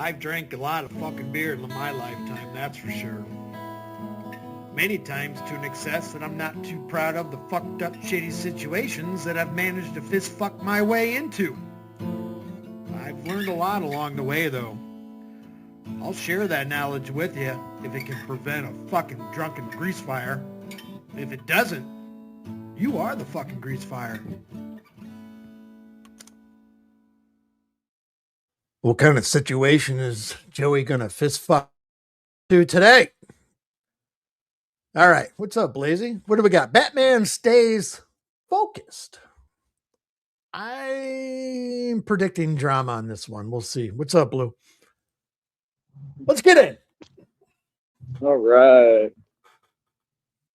I've drank a lot of fucking beer in my lifetime, that's for sure. Many times to an excess that I'm not too proud of the fucked up shitty situations that I've managed to fist fuck my way into. I've learned a lot along the way though. I'll share that knowledge with you if it can prevent a fucking drunken grease fire. If it doesn't, you are the fucking grease fire. What kind of situation is Joey gonna fist fuck to today? All right, what's up, Blazy? What do we got? Batman stays focused. I'm predicting drama on this one. We'll see. What's up, Blue? Let's get in. All right.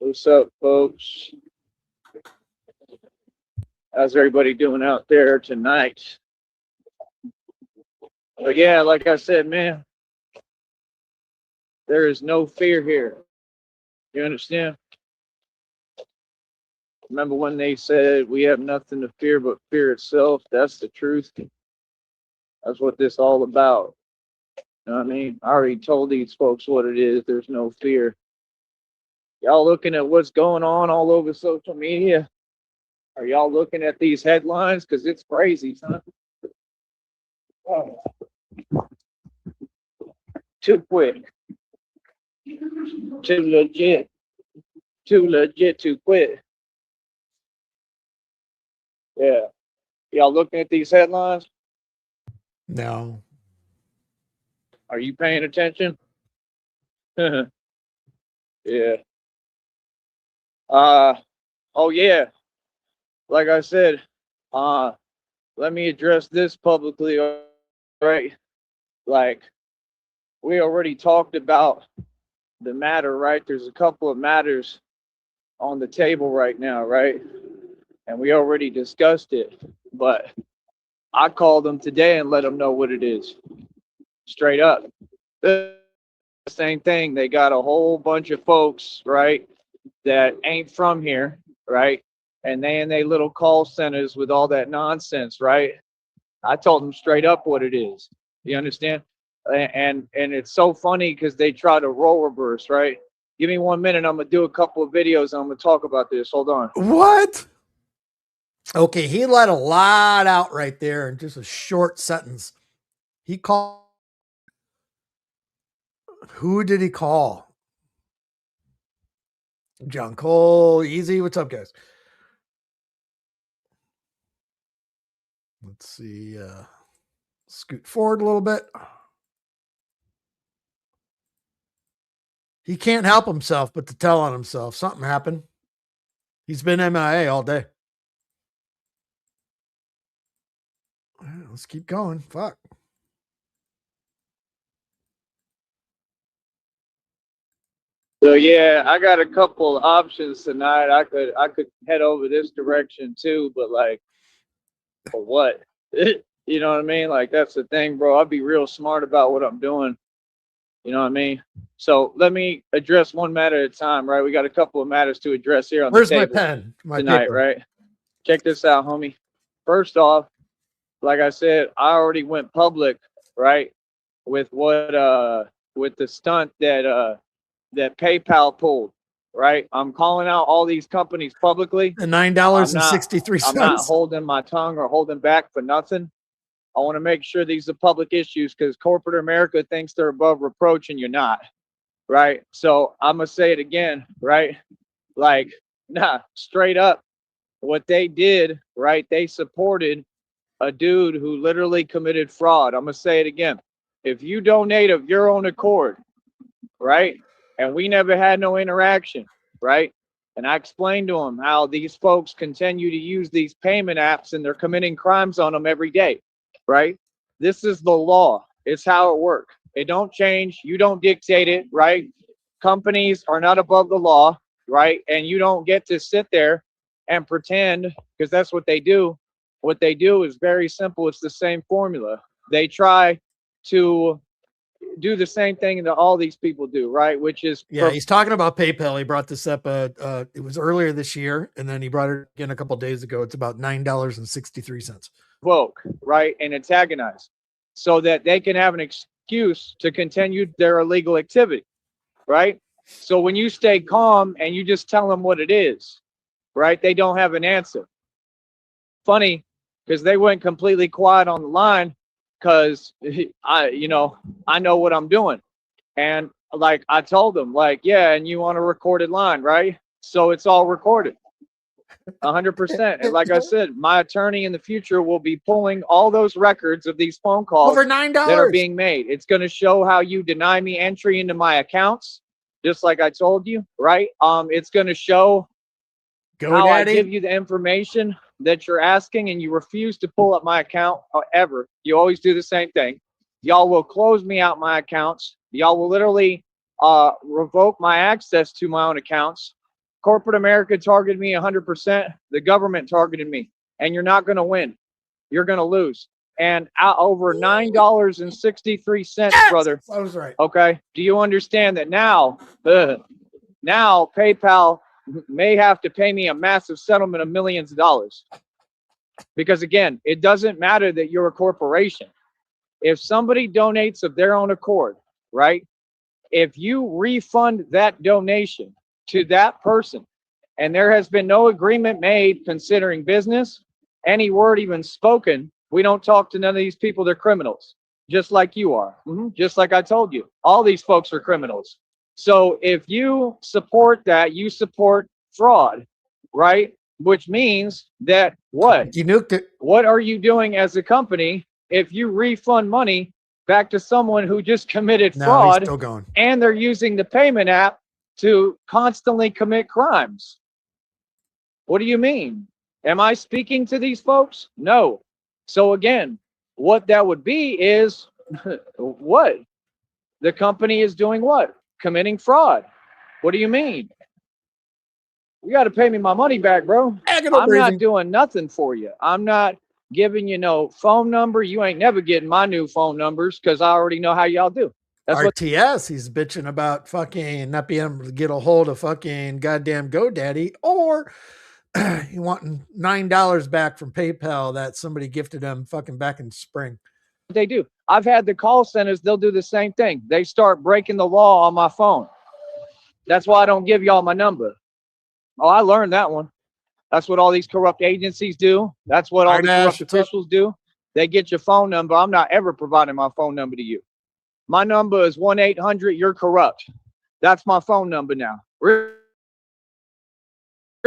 What's up, folks? How's everybody doing out there tonight? But yeah, like I said, man, there is no fear here. You understand? Remember when they said we have nothing to fear but fear itself? That's the truth. That's what this all about. You know what I mean? I already told these folks what it is. There's no fear. Y'all looking at what's going on all over social media? Are y'all looking at these headlines? Because it's crazy, son. Oh. Too quick. Too legit. Too legit to quit. Yeah. Y'all looking at these headlines? No. Are you paying attention? Yeah. Oh yeah. Like I said, let me address this publicly, right? Like, we already talked about the matter, right? There's a couple of matters on the table right now, right? And we already discussed it, but I called them today and let them know what it is. Straight up. The same thing. They got a whole bunch of folks, right, that ain't from here, right? And they in their little call centers with all that nonsense, right? I told them straight up what it is. You understand? And it's so funny because they try to role reverse, right? Give me 1 minute. I'm gonna do a couple of videos. And I'm gonna talk about this. Hold on. What? Okay, he let a lot out right there in just a short sentence. He called. Who did he call? John Cole, easy. What's up, guys? Let's see. Scoot forward a little bit. He can't help himself but to tell on himself. Something happened. He's been MIA all day. Let's keep going. Fuck. So yeah, I got a couple of options tonight. I could head over this direction too, but like, for what? You know what I mean? Like, that's the thing, bro. I'll be real smart about what I'm doing. You know what I mean? So let me address one matter at a time, right? We got a couple of matters to address here on Where's the table my pen? My tonight, paper. right? Check this out, homie. First off, like I said, I already went public, right, with what with the stunt that that PayPal pulled, right? I'm calling out all these companies publicly. The $9.63. I'm not holding my tongue or holding back for nothing. I want to make sure these are public issues because corporate America thinks they're above reproach and you're not, right? So I'm going to say it again, right? Like, nah, straight up, what they did, right? They supported a dude who literally committed fraud. I'm going to say it again. If you donate of your own accord, right? And we never had no interaction, right? And I explained to them how these folks continue to use these payment apps and they're committing crimes on them every day, right? This is the law. It's how it works. It don't change. You don't dictate it, right? Companies are not above the law, right? And you don't get to sit there and pretend, because that's what they do. What they do is very simple. It's the same formula. They try to do the same thing that all these people do, right? Which is, yeah, he's talking about PayPal. He brought this up. It was earlier this year, and then he brought it again a couple of days ago. It's about $9.63. Provoke, right, and antagonize, so that they can have an excuse to continue their illegal activity, right? So when you stay calm and you just tell them what it is, right, they don't have an answer. Funny, because they went completely quiet on the line because I know what I'm doing. And like I told them, like, yeah, and you want a recorded line, right? So it's all recorded. 100%. And like I said, my attorney in the future will be pulling all those records of these phone calls Over $9 that are being made. It's going to show how you deny me entry into my accounts, just like I told you, right? It's going to show how I give you the information that you're asking, and you refuse to pull up my account ever. You always do the same thing. Y'all will close me out my accounts. Y'all will literally revoke my access to my own accounts. Corporate America targeted me 100%. The government targeted me, and you're not going to win. You're going to lose. And over $9.63, brother. I was right. Okay. Do you understand that now? Now PayPal may have to pay me a massive settlement of millions of dollars. Because again, it doesn't matter that you're a corporation. If somebody donates of their own accord, right? If you refund that donation to that person, and there has been no agreement made considering business, any word even spoken, we don't talk to none of these people. They're criminals, just like you are. Just like I told you, all these folks are criminals. So if you support that, you support fraud, right? Which means that what? You nuked it. What are you doing as a company if you refund money back to someone who just committed fraud, he's still going, and they're using the payment app to constantly commit crimes? What do you mean? Am I speaking to these folks? No. So again, what that would be is what? The company is doing what? Committing fraud. What do you mean? You got to pay me my money back, bro. I'm not doing nothing for you. I'm not giving you no phone number. You ain't never getting my new phone numbers because I already know how y'all do. That's RTS, he's bitching about fucking not being able to get a hold of fucking goddamn GoDaddy, or he wanting $9 back from PayPal that somebody gifted him fucking back in spring. They do. I've had the call centers, they'll do the same thing. They start breaking the law on my phone. That's why I don't give y'all my number. Oh, I learned that one. That's what all these corrupt agencies do. That's what all the corrupt officials do. They get your phone number. I'm not ever providing my phone number to you. My number is 1-800-YOU'RE-CORRUPT. That's my phone number now. Real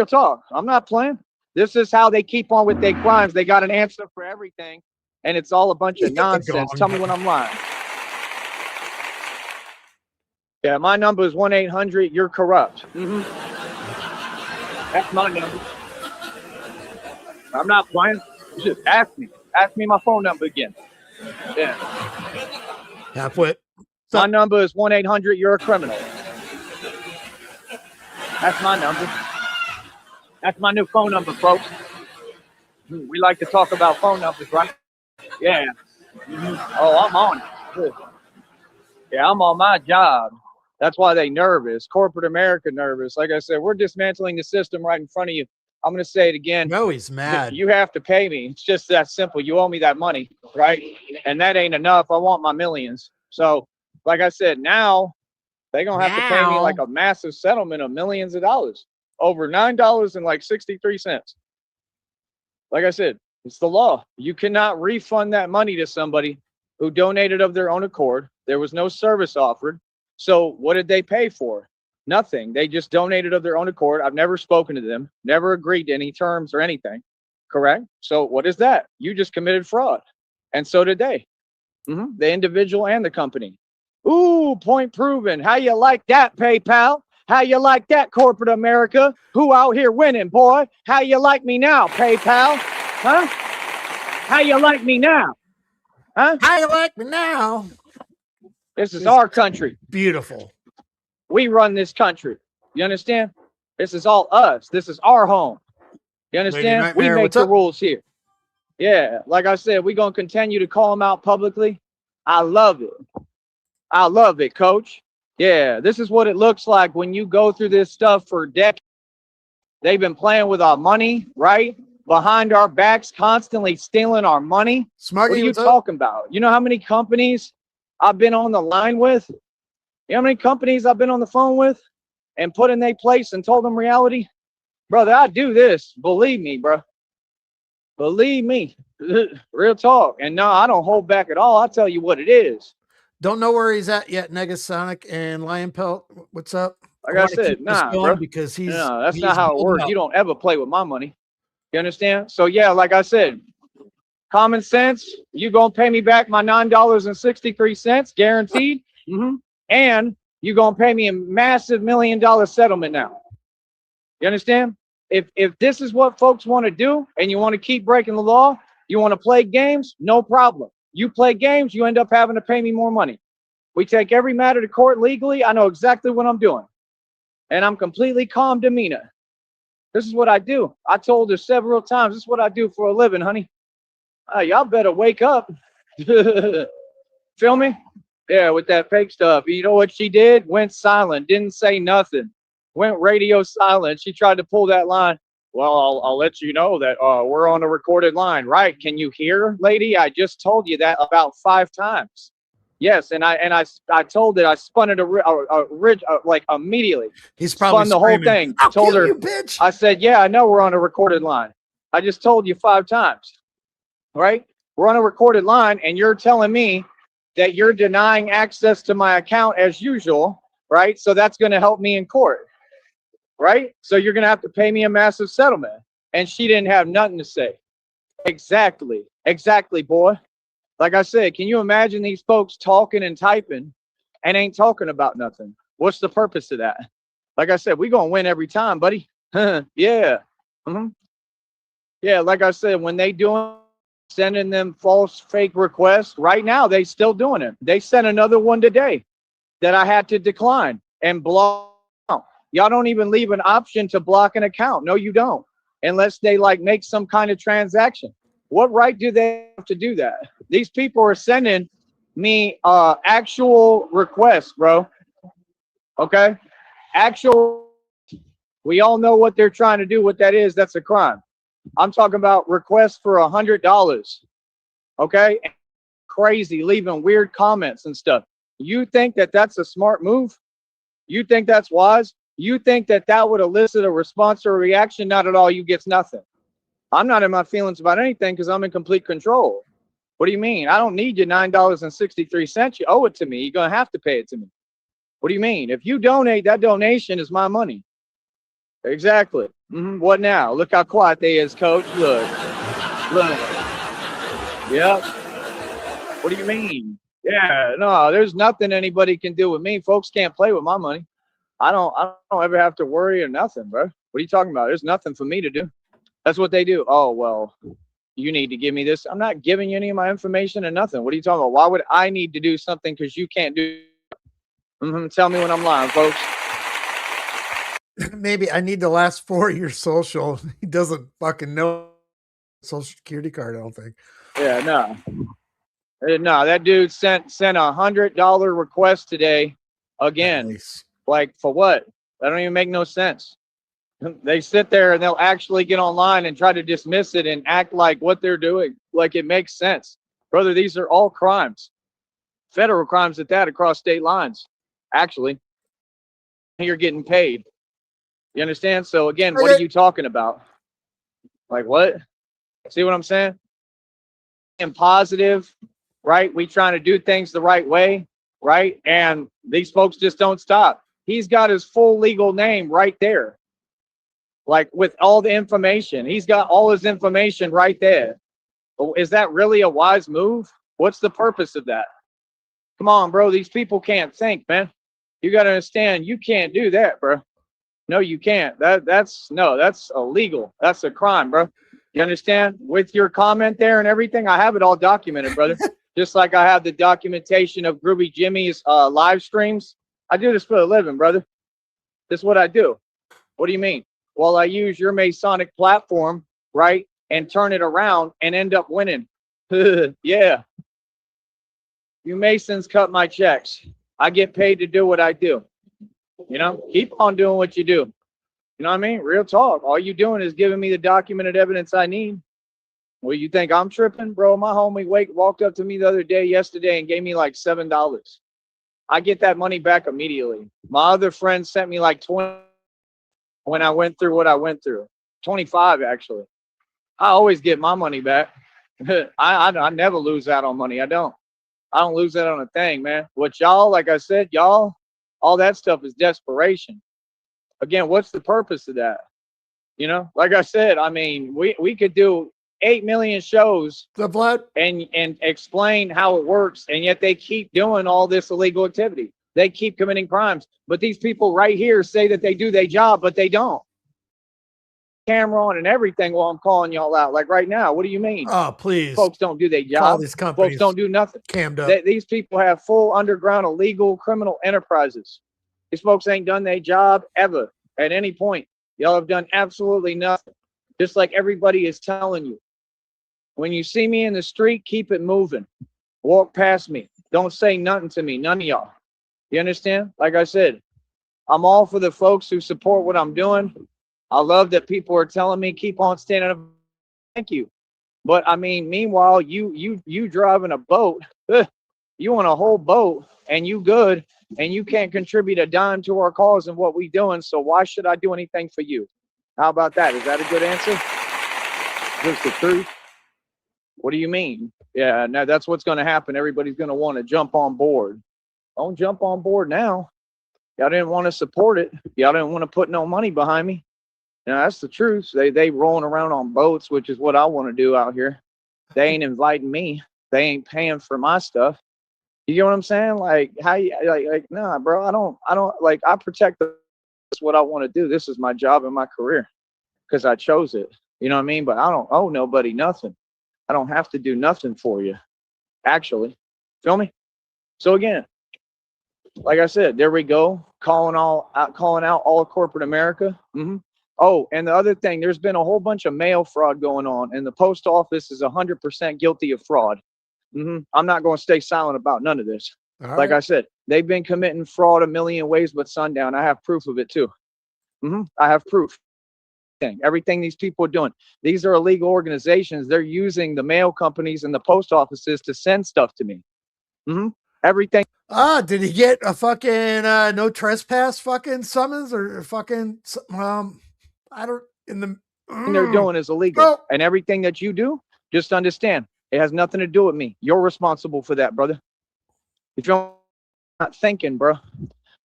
talk. I'm not playing. This is how they keep on with their crimes. They got an answer for everything, and it's all a bunch of nonsense. Tell me when I'm lying. Yeah, my number is 1-800-YOU'RE-CORRUPT. That's my number. I'm not playing. Just ask me. Ask me my phone number again. Yeah. Halfway. My number is 1-800-YOU'RE-A-CRIMINAL. That's my number. That's my new phone number, folks. We like to talk about phone numbers, right? Yeah. Oh, I'm on it. Yeah, I'm on my job. That's why they nervous. Corporate America nervous. Like I said, we're dismantling the system right in front of you. I'm going to say it again. No, he's mad. You have to pay me. It's just that simple. You owe me that money, right? And that ain't enough. I want my millions. So, like I said, now they're going to have to pay me like a massive settlement of millions of dollars. Over $9.63. Like I said, it's the law. You cannot refund that money to somebody who donated of their own accord. There was no service offered. So what did they pay for? Nothing. They just donated of their own accord. I've never spoken to them, never agreed to any terms or anything. Correct? So what is that? You just committed fraud. And so did they. The individual and the company. Ooh, point proven. How you like that, PayPal? How you like that, corporate America? Who out here winning, boy? How you like me now, PayPal? Huh? How you like me now? Huh? How you like me now? This is our country. Beautiful. We run this country. You understand? This is all us. This is our home. You understand? We make the rules here. Yeah, like I said, we're going to continue to call them out publicly. I love it. I love it, coach. Yeah, this is what it looks like when you go through this stuff for decades. They've been playing with our money, right? Behind our backs, constantly stealing our money. Smarty, what are you talking about? You know how many companies I've been on the line with? You know how many companies I've been on the phone with and put in their place and told them reality? Brother, I do this. Believe me, bro. Believe me. Real talk. And no, I don't hold back at all. I'll tell you what it is. Don't know where he's at yet, Negasonic and Lion Pelt. What's up? Like I said, nah, bro. Because that's not how it works. You don't ever play with my money. You understand? So yeah, like I said, common sense, you gonna pay me back my $9.63 guaranteed. And you gonna pay me a massive $1 million settlement now. You understand? If this is what folks want to do and you want to keep breaking the law, you want to play games, no problem. You play games, you end up having to pay me more money. We take every matter to court legally. I know exactly what I'm doing. And I'm completely calm demeanor. This is what I do. I told her several times, this is what I do for a living, honey. Y'all better wake up. Feel me? Yeah, with that fake stuff. You know what she did? Went silent, didn't say nothing. Went radio silent. She tried to pull that line. Well, I'll let you know that we're on a recorded line. Right. Can you hear, lady? I just told you that about 5 times. Yes, and I told it. I spun it like immediately. He's probably spun the whole thing. I'll told kill her, you, bitch. I said, yeah, I know we're on a recorded line. I just told you 5 times. Right? We're on a recorded line, and you're telling me that you're denying access to my account as usual. Right? So that's going to help me in court. Right? So you're going to have to pay me a massive settlement. And she didn't have nothing to say. Exactly. Exactly, boy. Like I said, can you imagine these folks talking and typing and ain't talking about nothing? What's the purpose of that? Like I said, we're going to win every time, buddy. Yeah. Yeah, like I said, when they doing sending them false fake requests, right now they still doing it. They sent another one today that I had to decline and block. Y'all don't even leave an option to block an account. No, you don't. Unless they like make some kind of transaction. What right do they have to do that? These people are sending me actual requests, bro. Okay? Actual. We all know what they're trying to do. What that is, that's a crime. I'm talking about requests for $100. Okay? Crazy, leaving weird comments and stuff. You think that that's a smart move? You think that's wise? You think that that would elicit a response or a reaction? Not at all. You get nothing. I'm not in my feelings about anything because I'm in complete control. What do you mean? I don't need your $9.63. You owe it to me. You're going to have to pay it to me. What do you mean? If you donate, that donation is my money. Exactly. What now? Look how quiet they is, coach. Look. Yep. What do you mean? Yeah, no, there's nothing anybody can do with me. Folks can't play with my money. I don't ever have to worry or nothing, bro. What are you talking about? There's nothing for me to do. That's what they do. Oh, well, you need to give me this. I'm not giving you any of my information or nothing. What are you talking about? Why would I need to do something because you can't do? Tell me when I'm lying, folks. Maybe I need the last 4 of your social. He doesn't fucking know social security card, I don't think. Yeah, no. No, that dude sent $100 request today again. Nice. Like, for what? That don't even make no sense. They sit there and they'll actually get online and try to dismiss it and act like what they're doing, like it makes sense. Brother, these are all crimes. Federal crimes at that, across state lines. Actually, you're getting paid. You understand? So again, what are you talking about? Like what? See what I'm saying? And positive, right? We trying to do things the right way, right? And these folks just don't stop. He's got his full legal name right there. Like with all the information. He's got all his information right there. Is that really a wise move? What's the purpose of that? Come on, bro. These people can't think, man. You got to understand, you can't do that, bro. No, you can't. That's illegal. That's a crime, bro. You understand? With your comment there and everything, I have it all documented, brother. Just like I have the documentation of Groovy Jimmy's live streams. I do this for a living, brother. This is what I do. What do you mean? Well, I use your Masonic platform, right, and turn it around and end up winning. Yeah. You Masons cut my checks. I get paid to do what I do. You know, keep on doing what you do. You know what I mean? Real talk. All you doing is giving me the documented evidence I need. Well, you think I'm tripping, bro? My homie walked up to me the other day, yesterday, and gave me like $7. I get that money back immediately. My other friend sent me like 20 when I went through what I went through. 25 actually. I always get my money back. I never lose out on money. I don't lose out on a thing, man. What y'all, like I said, y'all, all that stuff is desperation. Again, what's the purpose of that? You know, like I said, I mean, we could do 8 million shows and explain how it works, and yet they keep doing all this illegal activity. They keep committing crimes. But these people right here say that they do their job, but they don't. Camera on and everything while I'm calling y'all out. Like right now, what do you mean? Oh, please. Folks don't do their job. Call these companies. Folks don't do nothing. Cammed up. These people have full underground illegal criminal enterprises. These folks ain't done their job ever at any point. Y'all have done absolutely nothing. Just like everybody is telling you. When you see me in the street, keep it moving. Walk past me. Don't say nothing to me. None of y'all. You understand? Like I said, I'm all for the folks who support what I'm doing. I love that people are telling me keep on standing up. Thank you. But I mean, meanwhile, you driving a boat, you on a whole boat, and you good, and you can't contribute a dime to our cause and what we doing. So why should I do anything for you? How about that? Is that a good answer? Just the truth. What do you mean? Yeah, no, that's what's going to happen. Everybody's going to want to jump on board. Don't jump on board now. Y'all didn't want to support it. Y'all didn't want to put no money behind me. Now, that's the truth. They rolling around on boats, which is what I want to do out here. They ain't inviting me. They ain't paying for my stuff. You get what I'm saying? Like, how you like nah, bro, I don't like, I protect that's what I want to do. This is my job and my career because I chose it. You know what I mean? But I don't owe nobody nothing. I don't have to do nothing for you. Actually. Feel me? So again, like I said, there we go. Calling out all of corporate America. Oh, and the other thing, there's been a whole bunch of mail fraud going on, and the post office is 100% guilty of fraud. I'm not going to stay silent about none of this. Like I said, they've been committing fraud a million ways but sundown. I have proof of it too. I have proof. Everything these people are doing. These are illegal organizations. They're using the mail companies and the post offices to send stuff to me. Everything. Did he get a fucking no trespass fucking summons or fucking I don't they're doing is illegal. And everything that you do, just understand, it has nothing to do with me. You're responsible for that, brother. If you're not thinking, bro,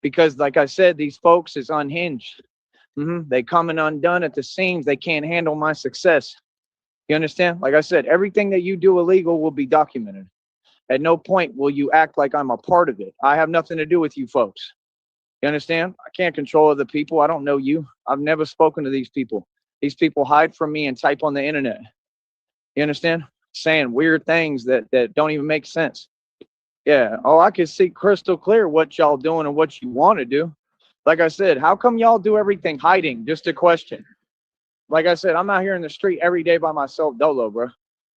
because like I said, these folks is unhinged. They coming undone at the seams. They can't handle my success. You understand? Like I said, everything that you do illegal will be documented. At no point will you act like I'm a part of it. I have nothing to do with you folks. You understand? I can't control other people. I don't know you. I've never spoken to these people. These people hide from me and type on the internet. You understand? Saying weird things that don't even make sense. Yeah. Oh, I can see crystal clear what y'all doing and what you want to do. Like I said, how come y'all do everything hiding? Just a question. Like I said, I'm out here in the street every day by myself, dolo, bro.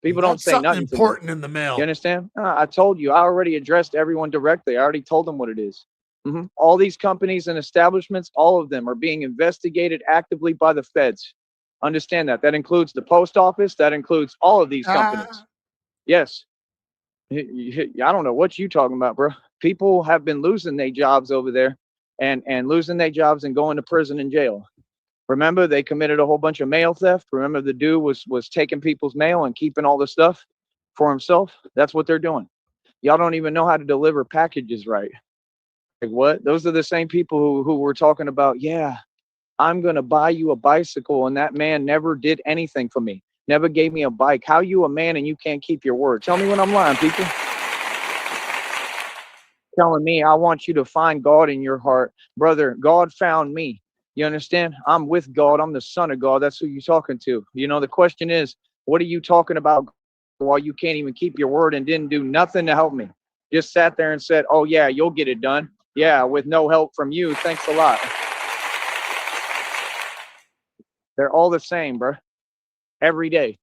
People don't say nothing important in the mail. You understand? I told you. I already addressed everyone directly. I already told them what it is. All these companies and establishments, all of them are being investigated actively by the feds. Understand that. That includes the post office. That includes all of these companies. Yes. I don't know what you talking about, bro. People have been losing their jobs over there and losing their jobs and going to prison and jail. Remember, they committed a whole bunch of mail theft. Remember, the dude was taking people's mail and keeping all the stuff for himself. That's what they're doing. Y'all don't even know how to deliver packages right. Like what? Those are the same people who were talking about, yeah, I'm going to buy you a bicycle. And that man never did anything for me. Never gave me a bike. How you a man and you can't keep your word? Tell me when I'm lying, people. Telling me I want you to find God in your heart. Brother, God found me. You understand? I'm with God. I'm the son of God. That's who you're talking to. You know, the question is, what are you talking about while you can't even keep your word and didn't do nothing to help me? Just sat there and said, oh, yeah, you'll get it done. Yeah, with no help from you. Thanks a lot. They're all the same, bro. Every day.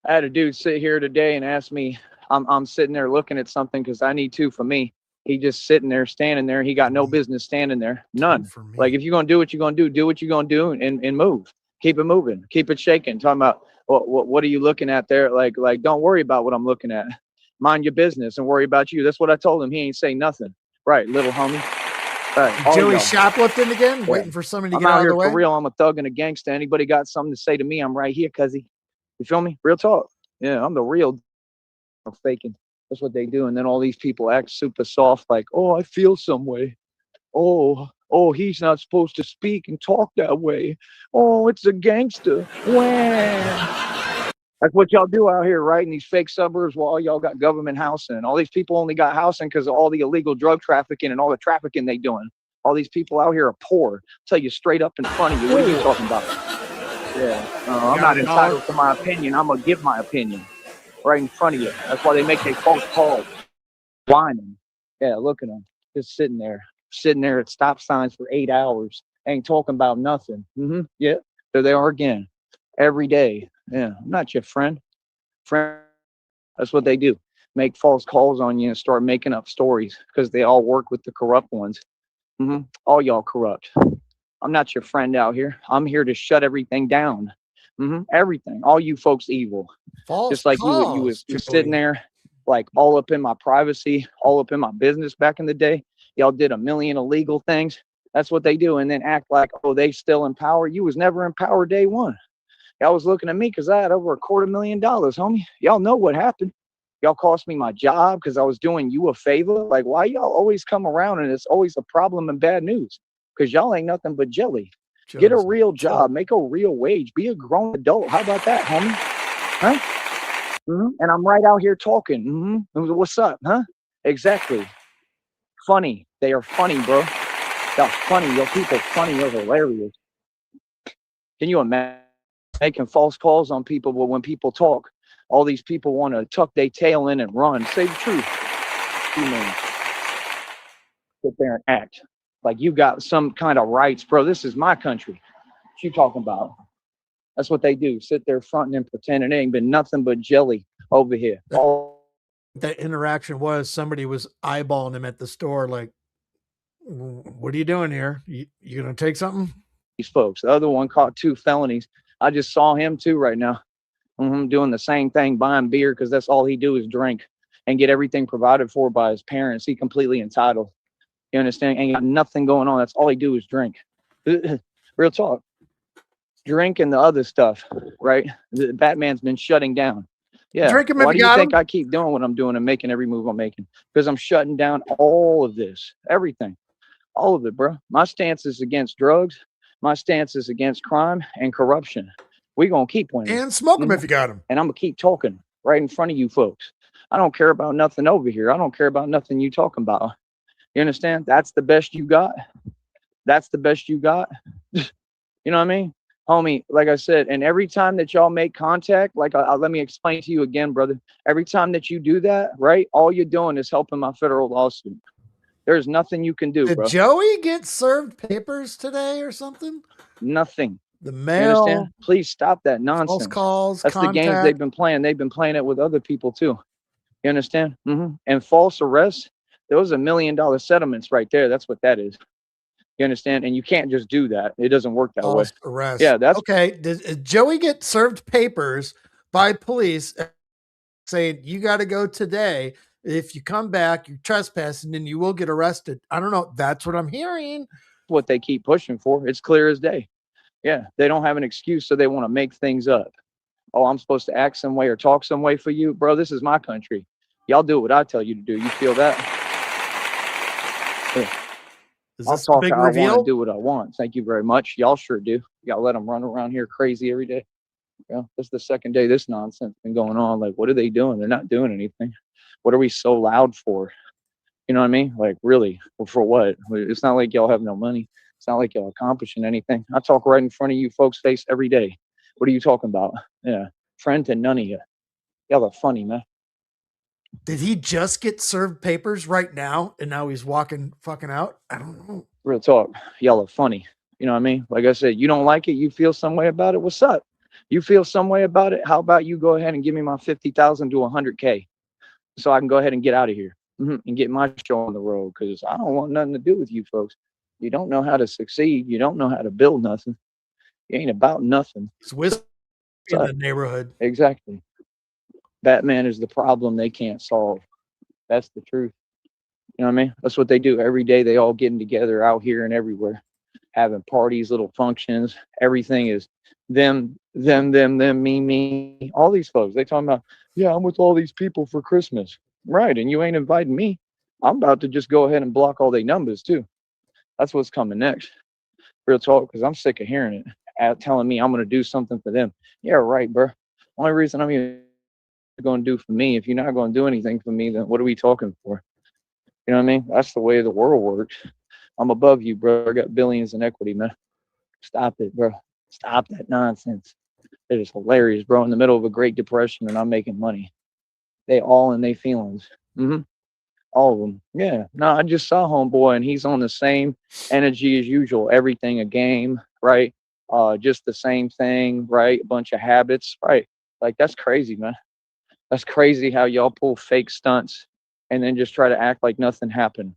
I had a dude sit here today and ask me, I'm sitting there looking at something because I need to for me. He just sitting there, standing there. He got no business standing there. None. Like, if you're going to do what you're going to do what you're going to do and move. Keep it moving. Keep it shaking. Talking about what are you looking at there? Like don't worry about what I'm looking at. Mind your business and worry about you. That's what I told him. He ain't say nothing. Right, little homie. Right, all Joey y'all. shoplifting again, Yeah. waiting for somebody to I'm get out out of here the way. for real. I'm a thug and a gangster. Anybody got something to say to me? I'm right here, cuzzy. You feel me? Real talk. Yeah, I'm the real. I'm faking. That's what they do. And then all these people act super soft, like, oh, I feel some way. Oh, he's not supposed to speak and talk that way. Oh, it's a gangster. Wah. That's what y'all do out here, right? In these fake suburbs while y'all got government housing. All these people only got housing because of all the illegal drug trafficking and all the trafficking they doing. All these people out here are poor. Tell you straight up in front of you. What are you talking about? Yeah. I'm not entitled to my opinion. I'm going to give my opinion right in front of you. That's why they make their false calls. Whining. Yeah, look at them. Just sitting there at stop signs for 8 hours. Ain't talking about nothing. Yeah. There they are again. Every day. Yeah. I'm not your friend. That's what they do. Make false calls on you and start making up stories because they all work with the corrupt ones. All y'all corrupt. I'm not your friend out here. I'm here to shut everything down. Everything. All you folks evil. False just like calls, you was sitting there like all up in my privacy, all up in my business back in the day. Y'all did a million illegal things. That's what they do. And then act like, oh, they still in power. You was never in power day one. Y'all was looking at me because I had over $250,000, homie. Y'all know what happened. Y'all cost me my job because I was doing you a favor. Like, why y'all always come around and it's always a problem and bad news? Because y'all ain't nothing but jelly. Get a real job. Make a real wage. Be a grown adult. How about that, homie? Huh? And I'm right out here talking. What's up, huh? Exactly. Funny. They are funny, bro. Y'all funny. Your people funny. You're hilarious. Can you imagine making false calls on people? But when people talk, all these people want to tuck their tail in and run. Say the truth. You mean sit there and act like you got some kind of rights, bro. This is my country. What you talking about? That's what they do. Sit there fronting and pretending it ain't been nothing but jelly over here. That interaction was somebody was eyeballing him at the store, like, what are you doing here? You gonna take something? These folks. The other one caught 2 felonies. I just saw him too right now. Doing the same thing, buying beer because that's all he do is drink and get everything provided for by his parents. He completely entitled. You understand? Ain't got nothing going on. That's all he do is drink. Real talk. Drink and the other stuff, right? The Batman's been shutting down. Yeah. Drink him Why if do you you got think him. I keep doing what I'm doing and making every move I'm making? Because I'm shutting down all of this, everything, all of it, bro. My stance is against drugs. My stance is against crime and corruption. We're going to keep winning. And smoke him if you got him. And I'm going to keep talking right in front of you folks. I don't care about nothing over here. I don't care about nothing you talking about. You understand? That's the best you got. That's the best you got. You know what I mean? Homie, like I said, and every time that y'all make contact, like let me explain to you again, brother. Every time that you do that, right, all you're doing is helping my federal lawsuit. There's nothing you can do, Did bro. Joey get served papers today or something? Nothing. The You mail. understand? Please stop that nonsense. False calls. That's the games they've been playing. They've been playing it with other people too. You understand? And false arrests. Those are $1 million settlements right there. That's what that is. You understand? And you can't just do that. It doesn't work that way. Arrest. Yeah, that's okay. Did Joey get served papers by police saying you got to go today? If you come back, you're trespassing, and you will get arrested. I don't know. That's what I'm hearing. what they keep pushing for. It's clear as day. Yeah, they don't have an excuse, so they want to make things up. Oh, I'm supposed to act some way or talk some way for you, bro. This is my country. Y'all do what I tell you to do. You feel that? Yeah. I'll talk how I want and do what I want. Thank you very much. Y'all sure do. Y'all let them run around here crazy every day. Yeah, this is the second day this nonsense been going on. Like, what are they doing? They're not doing anything. What are we so loud for? You know what I mean? Like, really? Well, for what? It's not like y'all have no money. It's not like y'all accomplishing anything. I talk right in front of you folks' face every day. What are you talking about? Yeah, friend to none of you. Y'all are funny, man. Did he just get served papers right now and now he's walking fucking out? I don't know. Real talk. Y'all are funny. You know what I mean? Like I said, you don't like it. You feel some way about it. What's up? You feel some way about it. How about you go ahead and give me my 50,000 to 100K so I can go ahead and get out of here and get my show on the road? Because I don't want nothing to do with you folks. You don't know how to succeed. You don't know how to build nothing. You ain't about nothing. It's whiskey in the neighborhood. Exactly. Batman is the problem they can't solve. That's the truth. You know what I mean? That's what they do every day. They all getting together out here and everywhere, having parties, little functions. Everything is them, me. All these folks. They talking about, yeah, I'm with all these people for Christmas. Right. And you ain't inviting me. I'm about to just go ahead and block all their numbers too. That's what's coming next. Real talk, because I'm sick of hearing it. Telling me I'm going to do something for them. Yeah, right, bro. Only reason I'm even going to do for me, if you're not going to do anything for me, then what are we talking for? You know what I mean? That's the way the world works. I'm above you, bro. I got billions in equity, man. Stop it, bro. Stop that nonsense. It is hilarious, bro. In the middle of a Great Depression and I'm making money. They all in their feelings. All of them. Yeah. No, I just saw homeboy and he's on the same energy as usual. Everything a game, right? Just the same thing, right? A bunch of habits, right? Like, that's crazy, man. That's crazy how y'all pull fake stunts and then just try to act like nothing happened.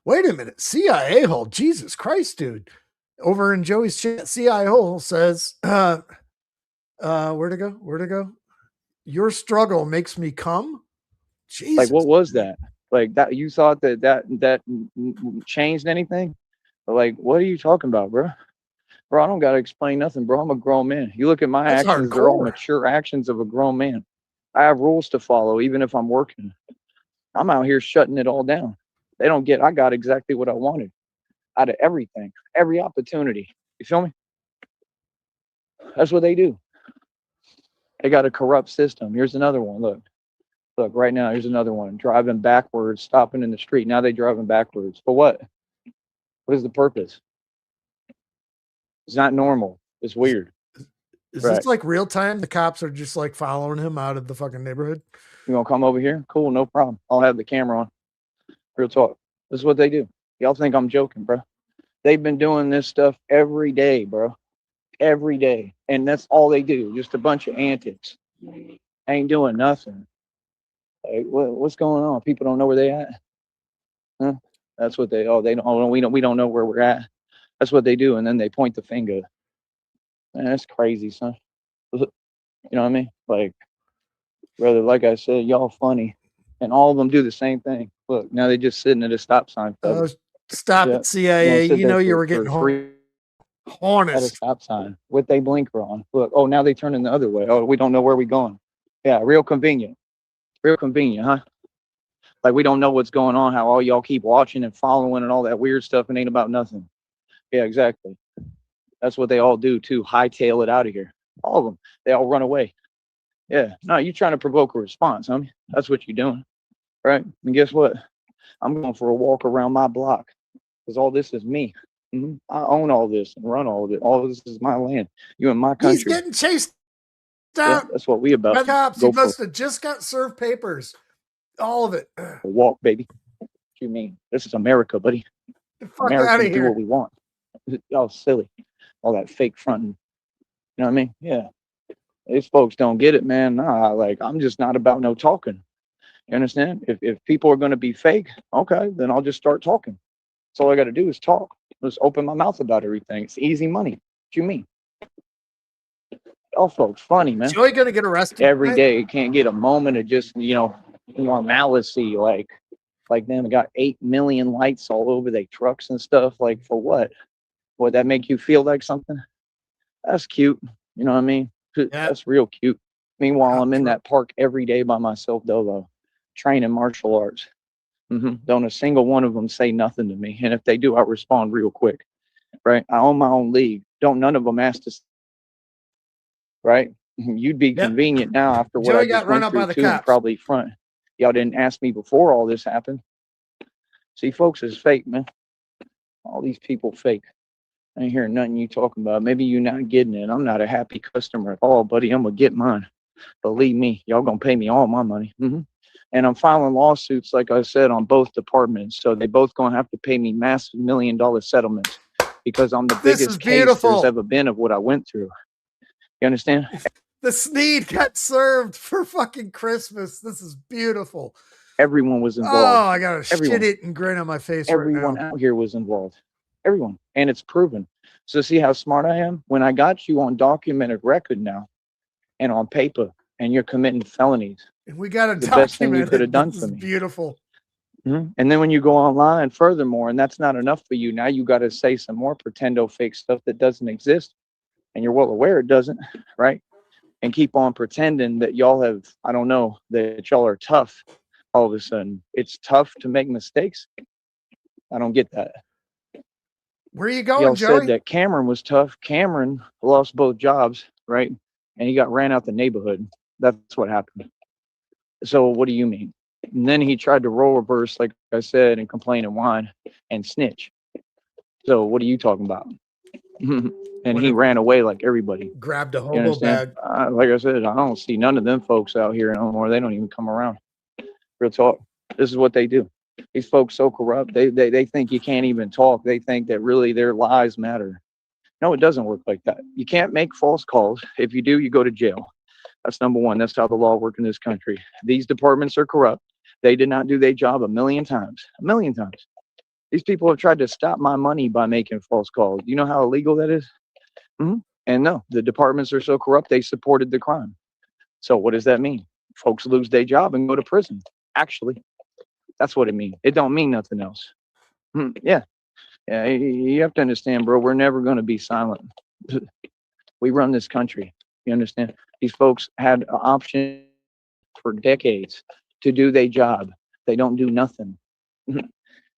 Wait a minute. CIA hole. Jesus Christ, dude. Over in Joey's chat, CIA hole says, where to go? Where to go? Your struggle makes me come. Jesus. Like, what was that? Like, that you thought that changed anything? Like, what are you talking about, bro? Bro, I don't got to explain nothing, bro. I'm a grown man. You look at my That's actions, hardcore. they're all mature actions of a grown man. I have rules to follow, even if I'm working. I'm out here shutting it all down. They don't get, I got exactly what I wanted out of everything, every opportunity. You feel me? That's what they do. They got a corrupt system. Here's another one. Look, right now, here's another one. Driving backwards, stopping in the street. Now they driving backwards. For what? What is the purpose? It's not normal. It's weird. Is this like real time? The cops are just like following him out of the fucking neighborhood? You gonna come over here? Cool, no problem. I'll have the camera on. Real talk. This is what they do. Y'all think I'm joking, bro. They've been doing this stuff every day, bro. Every day. And that's all they do. Just a bunch of antics. Ain't doing nothing. Like, what's going on? People don't know where they at. Huh? That's what they we don't know where we're at. That's what they do, and then they point the finger. Man, that's crazy, son. You know what I mean? Like, brother, like I said, y'all funny. And all of them do the same thing. Look, now they just sitting at a stop sign. Stop it, CIA. You know you were getting honest at a stop sign with a blinker on. Look, oh, now they turning the other way. Oh, we don't know where we're going. Yeah, real convenient. Real convenient, huh? Like, we don't know what's going on, how all y'all keep watching and following and all that weird stuff and ain't about nothing. Yeah, exactly. That's what they all do too. Hightail it out of here. All of them. They all run away. Yeah. No, you're trying to provoke a response, huh? That's what you're doing. Right? And guess what? I'm going for a walk around my block because all this is me. I own all this and run all of it. All of this is my land. You in my country. He's getting chased out. Yeah, that's what we about. By the cops. He must have just got served papers. All of it. A walk, baby. What you mean? This is America, buddy. The fuck out of here. Do what we want. Y'all silly. All that fake fronting. You know what I mean? Yeah. These folks don't get it, man. Nah, like, I'm just not about no talking. You understand? If people are going to be fake, okay, then I'll just start talking. That's all I got to do is talk. Just open my mouth about everything. It's easy money. What you mean? Y'all folks funny, man. Joey going to get arrested every day. Can't get a moment of just, normalcy. Like them got 8 million lights all over their trucks and stuff. Like, for what? Would that make you feel like something? That's cute. You know what I mean? Yeah. That's real cute. Meanwhile, I'm in that park every day by myself, dolo, training martial arts. Don't a single one of them say nothing to me. And if they do, I respond real quick. Right? I own my own league. Don't none of them ask to. Right? You'd be convenient now after what I just went through too, and probably front. Y'all didn't ask me before all this happened. See, folks, is fake, man. All these people fake. I ain't hearing nothing you talking about. Maybe you're not getting it. I'm not a happy customer at all, buddy. I'm gonna get mine. Believe me, y'all gonna pay me all my money. And I'm filing lawsuits, like I said, on both departments. So they both gonna have to pay me massive $1 million settlements because I'm the biggest case there's ever been of what I went through. You understand? The Sneed got served for fucking Christmas. This is beautiful. Everyone was involved. Oh, I got a shit-eating grin on my face. Everyone right now. Out here was involved. Everyone. And it's proven. So see how smart I am? When I got you on documented record now and on paper, and you're committing felonies, And we got to the best thing you document could it. have done This for is me. beautiful. And then when you go online, furthermore, and that's not enough for you, now you got to say some more pretendo fake stuff that doesn't exist, and you're well aware it doesn't, right? And keep on pretending that y'all have, I don't know, that y'all are tough. All of a sudden, it's tough to make mistakes. I don't get that. Where are you going, Y'all Joey? said that Cameron was tough. Cameron lost both jobs, right? And he got ran out the neighborhood. That's what happened. So what do you mean? And then he tried to role reverse, like I said, and complain and whine and snitch. So what are you talking about? And he ran away like everybody. Grabbed a You hobo understand? bag. Like I said, I don't see none of them folks out here no more. They don't even come around. Real talk. This is what they do. These folks so corrupt. They think you can't even talk. They think that really their lies matter. No, it doesn't work like that. You can't make false calls. If you do, you go to jail. That's number one. That's how the law works in this country. These departments are corrupt. They did not do their job a million times. A million times. These people have tried to stop my money by making false calls. You know how illegal that is? And no, the departments are so corrupt, they supported the crime. So what does that mean? Folks lose their job and go to prison. Actually, that's what it means. It don't mean nothing else. Yeah. You have to understand, bro, we're never going to be silent. We run this country. You understand? These folks had an option for decades to do their job. They don't do nothing.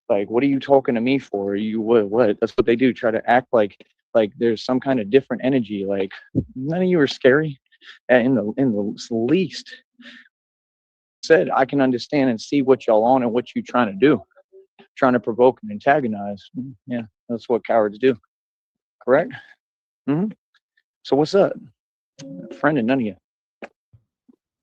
Like, what are you talking to me for? You what? That's what they do. Try to act like there's some kind of different energy. Like, none of you are scary. In the least, said I can understand and see what y'all on and what you trying to do. Trying to provoke and antagonize. Yeah, that's what cowards do. Correct? So what's up? Friend and none of you.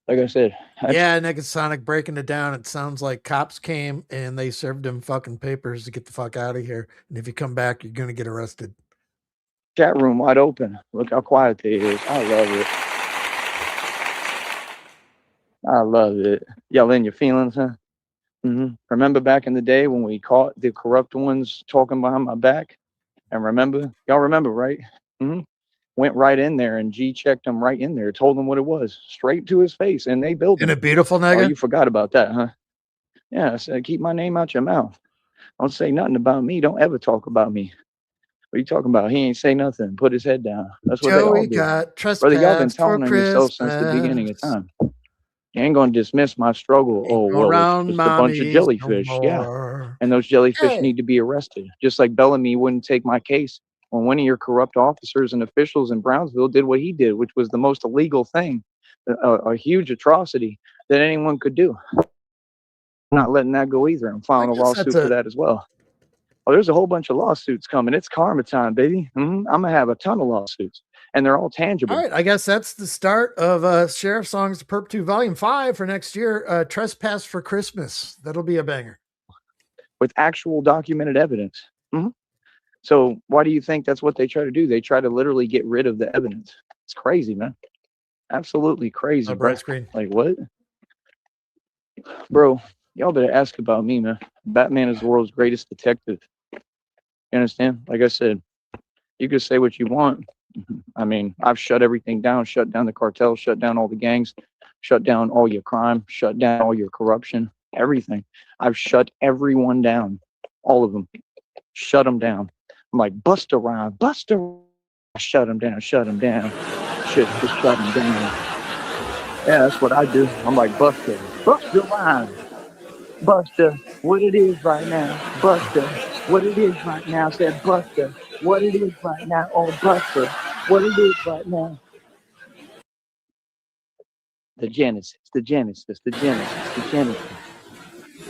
Like I said. Yeah, Negasonic breaking it down. It sounds like cops came and they served him fucking papers to get the fuck out of here. And if you come back, you're going to get arrested. Chat room wide open. Look how quiet it is. I love it. I love it. Y'all in your feelings, huh? Remember back in the day when we caught the corrupt ones talking behind my back? And remember? Y'all remember, right? Went right in there and G checked him right in there, told him what it was, straight to his face, and they built him. Isn't it beautiful, nigga? Oh, you forgot about that, huh? Yeah, I said, keep my name out your mouth. Don't say nothing about me. Don't ever talk about me. What are you talking about? He ain't say nothing. Put his head down. That's what they all Joey do. got trespassed. Brother, y'all been for telling on yourself since the beginning of time. You ain't gonna dismiss my struggle. Oh, well, it's just a bunch of jellyfish. Yeah. And those jellyfish need to be arrested. Just like Bellamy wouldn't take my case when one of your corrupt officers and officials in Brownsville did what he did, which was the most illegal thing, a huge atrocity that anyone could do. I'm not letting that go either. I'm filing a lawsuit for that as well. Oh, there's a whole bunch of lawsuits coming. It's karma time, baby. I'm gonna have a ton of lawsuits, and they're all tangible. All right, I guess that's the start of Sheriff Songs Perp 2 Volume 5 for next year. Trespass for Christmas. That'll be a banger. With actual documented evidence. So why do you think that's what they try to do? They try to literally get rid of the evidence. It's crazy, man. Absolutely crazy, bro. Like, what? Bro, y'all better ask about me, man. Batman is the world's greatest detective. You understand? Like I said, you can say what you want. I mean, I've shut everything down, shut down the cartel, shut down all the gangs, shut down all your crime, shut down all your corruption, everything. I've shut everyone down. All of them. Shut them down. I'm like, Busta Rhymes, Busta. Shut them down, shut them down. Shut them down. Yeah, that's what I do. I'm like, Busta Rhymes. Busta, what it is right now. Busta, what it is right now. I said, Busta, what it is right now. Oh, Busta, what it is right now. The Genesis.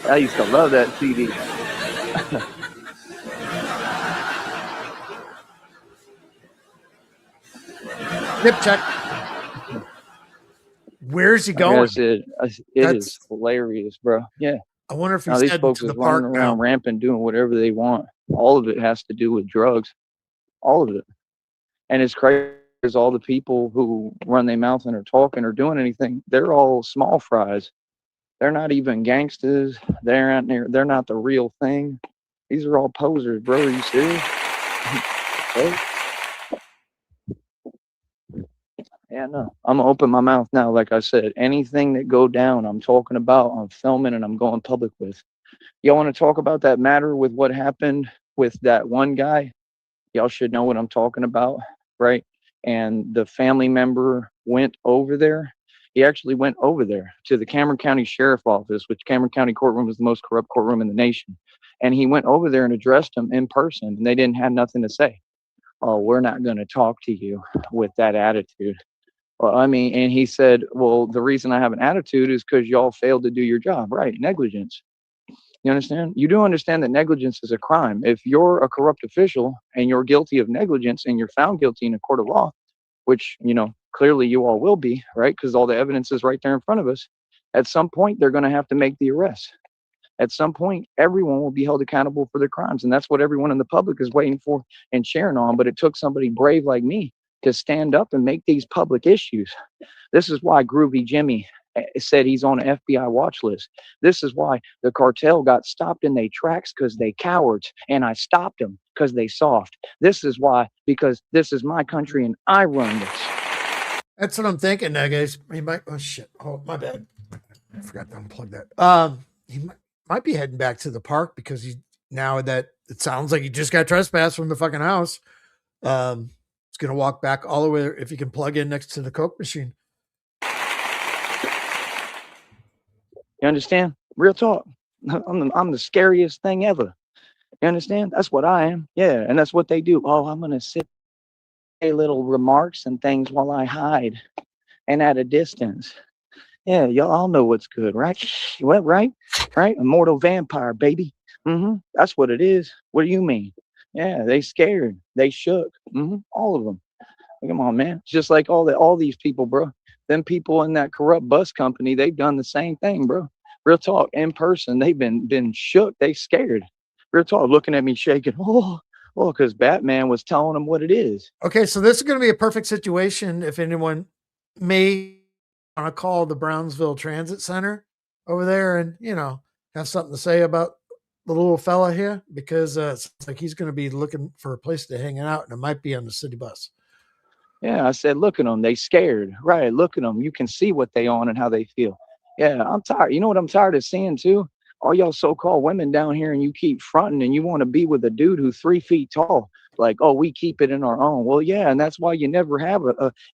I used to love that CD. Nip check. Where's he going? I said, it is hilarious, bro. Yeah. I wonder if these folks is running around rampant, doing whatever they want. All of it has to do with drugs. All of it. And it's crazy because all the people who run their mouth and are talking or doing anything, they're all small fries. They're not even gangsters. They're not the real thing. These are all posers, bro. Are you serious? Yeah, no, I'm gonna open my mouth now. Like I said, anything that go down, I'm talking about, I'm filming, and I'm going public with. Y'all want to talk about that matter with what happened with that one guy? Y'all should know what I'm talking about, right? And the family member went over there. He actually went over there to the Cameron County Sheriff Office, which Cameron County courtroom is the most corrupt courtroom in the nation. And he went over there and addressed them in person, and they didn't have nothing to say. Oh, we're not going to talk to you with that attitude. Well, I mean, and he said, well, the reason I have an attitude is because y'all failed to do your job. Right. Negligence. You understand? You do understand that negligence is a crime. If you're a corrupt official and you're guilty of negligence and you're found guilty in a court of law, which, clearly you all will be, right? Because all the evidence is right there in front of us. At some point, they're going to have to make the arrest. At some point, everyone will be held accountable for their crimes. And that's what everyone in the public is waiting for and cheering on. But it took somebody brave like me to stand up and make these public issues. This is why Groovy Jimmy said he's on an FBI watch list. This is why the cartel got stopped in their tracks, because they cowards, and I stopped them because they soft. This is why, because this is my country and I run this. That's what I'm thinking now, guys. He might. Oh shit! Oh, my bad. I forgot to unplug that. He might be heading back to the park because now that it sounds like he just got trespassed from the fucking house. He's gonna walk back all the way if he can plug in next to the Coke machine. You understand? Real talk. I'm the scariest thing ever. You understand? That's what I am. Yeah, and that's what they do. Oh, I'm gonna sit, say little remarks and things while I hide and at a distance. Yeah, y'all all know what's good, right? What, right? Right? Immortal vampire, baby. That's what it is. What do you mean? Yeah, they scared. They shook. All of them. Come on, man. It's just like all these people, bro. Them people in that corrupt bus company, they've done the same thing, bro. Real talk. In person, they've been shook. They scared. Real talk. Looking at me shaking. Oh, because Batman was telling them what it is. Okay, so this is going to be a perfect situation if anyone may want to call the Brownsville Transit Center over there and, have something to say about the little fella here, because it's like he's going to be looking for a place to hang out, and it might be on the city bus. Yeah, I said, look at them. They scared. Right. Look at them. You can see what they on and how they feel. Yeah, I'm tired. You know what I'm tired of seeing too? All y'all so-called women down here, and you keep fronting and you want to be with a dude who's 3 feet tall. Like, oh, we keep it in our own. Well, yeah, and that's why you never have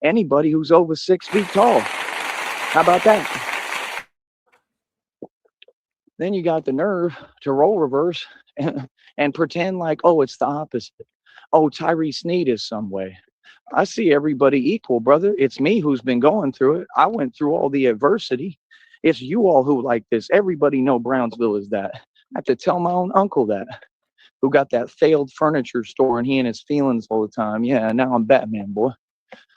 anybody who's over 6 feet tall. How about that? Then you got the nerve to roll reverse and pretend like, oh, it's the opposite. Oh, Tyree Sneed is some way. I see everybody equal, brother. It's me who's been going through it. I went through all the adversity. It's you all who like this. Everybody know Brownsville is that. I have to tell my own uncle that, who got that failed furniture store, and he in his feelings all the time. Yeah, now I'm Batman, boy.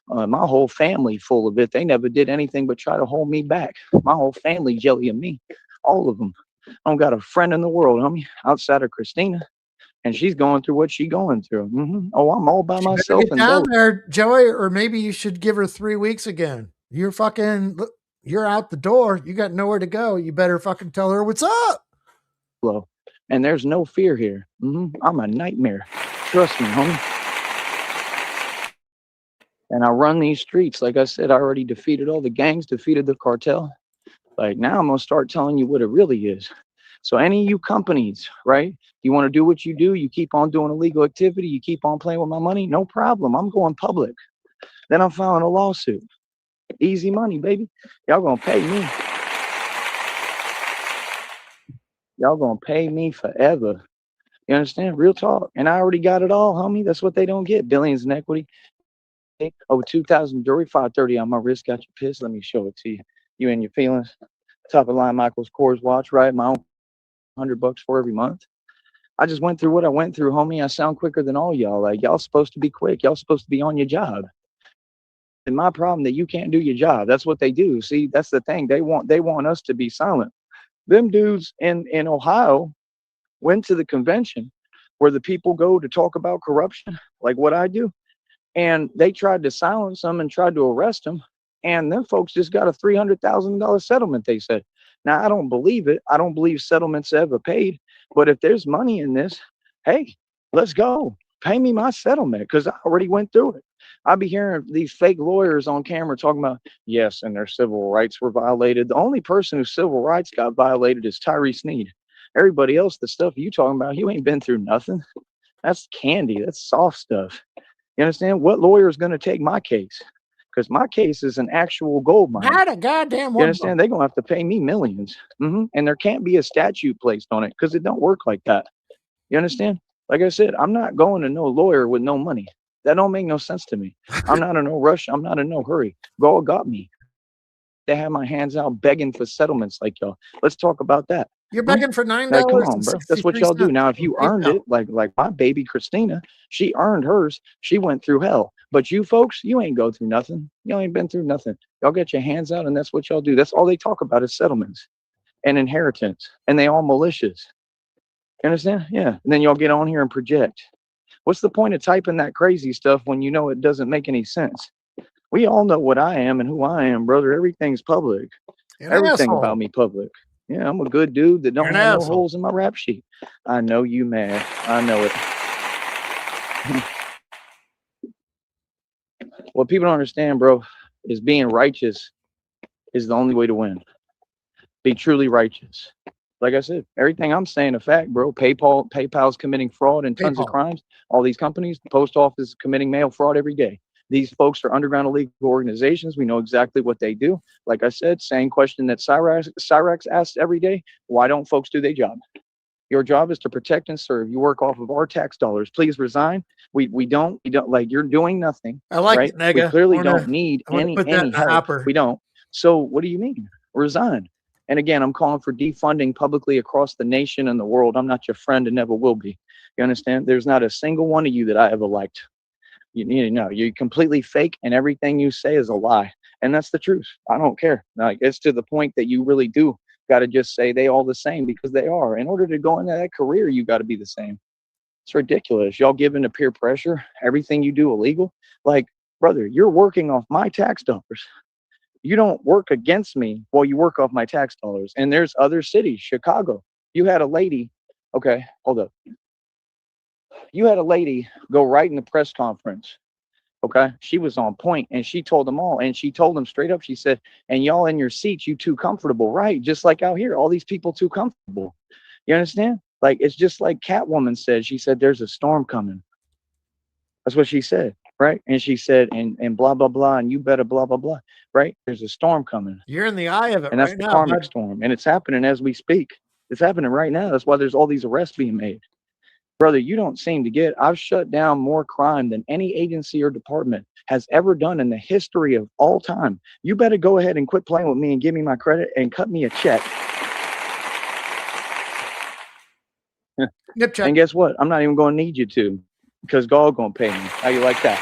My whole family full of it. They never did anything but try to hold me back. My whole family jelly of me. All of them. I don't got a friend in the world, homie, outside of Christina. And she's going through what she's going through. Oh, I'm all by myself. Get down there, Joey, or maybe you should give her 3 weeks again. You're out the door. You got nowhere to go. You better fucking tell her what's up. And there's no fear here. I'm a nightmare. Trust me, homie. And I run these streets. Like I said, I already defeated all the gangs, defeated the cartel. Like, now I'm going to start telling you what it really is. So any of you companies, right? You want to do what you do, you keep on doing illegal activity, you keep on playing with my money, no problem. I'm going public. Then I'm filing a lawsuit. Easy money, baby. Y'all gonna pay me. Y'all gonna pay me forever. You understand? Real talk. And I already got it all, homie. That's what they don't get. Billions in equity. Over 2,000 jewelry, 530 on my wrist. Got you pissed. Let me show it to you. You and your feelings. Top of line Michael's Kors watch, right? My own $100 for every month. I just went through what I went through, homie. I sound quicker than all y'all. Like, y'all supposed to be quick. Y'all supposed to be on your job. And my problem that you can't do your job. That's what they do. See, that's the thing. They want us to be silent. Them dudes in Ohio went to the convention where the people go to talk about corruption, like what I do. And they tried to silence them and tried to arrest them. And them folks just got a $300,000 settlement, they said. Now, I don't believe it. I don't believe settlements ever paid. But if there's money in this, hey, let's go. Pay me my settlement because I already went through it. I be hearing these fake lawyers on camera talking about, yes, and their civil rights were violated. The only person whose civil rights got violated is Sneed. Everybody else, the stuff you talking about, you ain't been through nothing. That's candy. That's soft stuff. You understand? What lawyer is going to take my case? Because my case is an actual gold mine. Not a goddamn one. You understand? They're going to have to pay me millions. And there can't be a statute placed on it because it don't work like that. You understand? Like I said, I'm not going to no lawyer with no money. That don't make no sense to me. I'm not in no rush. I'm not in no hurry. God got me. They have my hands out begging for settlements like y'all. Let's talk about that. You're begging for $9. Like, come on, bro. That's what y'all do. Now, if you earned it, like my baby Christina, she earned hers. She went through hell. But you folks, you ain't go through nothing. Y'all ain't been through nothing. Y'all get your hands out, and that's what y'all do. That's all they talk about is settlements and inheritance, and they all malicious. You understand? Yeah. And then y'all get on here and project. What's the point of typing that crazy stuff when you know it doesn't make any sense? We all know what I am and who I am, brother. Everything's public. Everything about me public. Yeah, I'm a good dude that don't have no holes in my rap sheet. I know you mad. I know it. What people don't understand, bro, is being righteous is the only way to win. Be truly righteous. Like I said, everything I'm saying a fact, bro. PayPal's committing fraud and tons of crimes. All these companies, the post office is committing mail fraud every day. These folks are underground illegal organizations. We know exactly what they do. Like I said, same question that Cyrax asks every day. Why don't folks do their job? Your job is to protect and serve. You work off of our tax dollars. Please resign. We don't like you're doing nothing. I like right? it, Nega. We clearly don't need any help. We don't. So what do you mean? Resign. And again, I'm calling for defunding publicly across the nation and the world. I'm not your friend and never will be. You understand? There's not a single one of you that I ever liked. You know, you're completely fake and everything you say is a lie. And that's the truth. I don't care. Like, it's to the point that you really do got to just say they all the same because they are. In order to go into that career, you got to be the same. It's ridiculous. Y'all give into peer pressure. Everything you do illegal. Like, brother, you're working off my tax dollars. You don't work against me while you work off my tax dollars. And there's other cities, Chicago. You had a lady. Okay, hold up. You had a lady go right in the press conference. Okay, she was on point and she told them all, and she told them straight up. She said, and y'all in your seats, you too comfortable, right? Just like out here, all these people too comfortable. You understand? Like, it's just like Catwoman said. She said, there's a storm coming. That's what she said, right? And she said, and blah, blah, blah, and you better blah, blah, blah, right? There's a storm coming. You're in the eye of it, and that's right the now, karmic storm, and it's happening as we speak. It's happening right now. That's why there's all these arrests being made. Brother, you don't seem to get. I've shut down more crime than any agency or department has ever done in the history of all time. You better go ahead and quit playing with me and give me my credit and cut me a check. Yep, check. And guess what? I'm not even going to need you to, because God going to pay me. How you like that?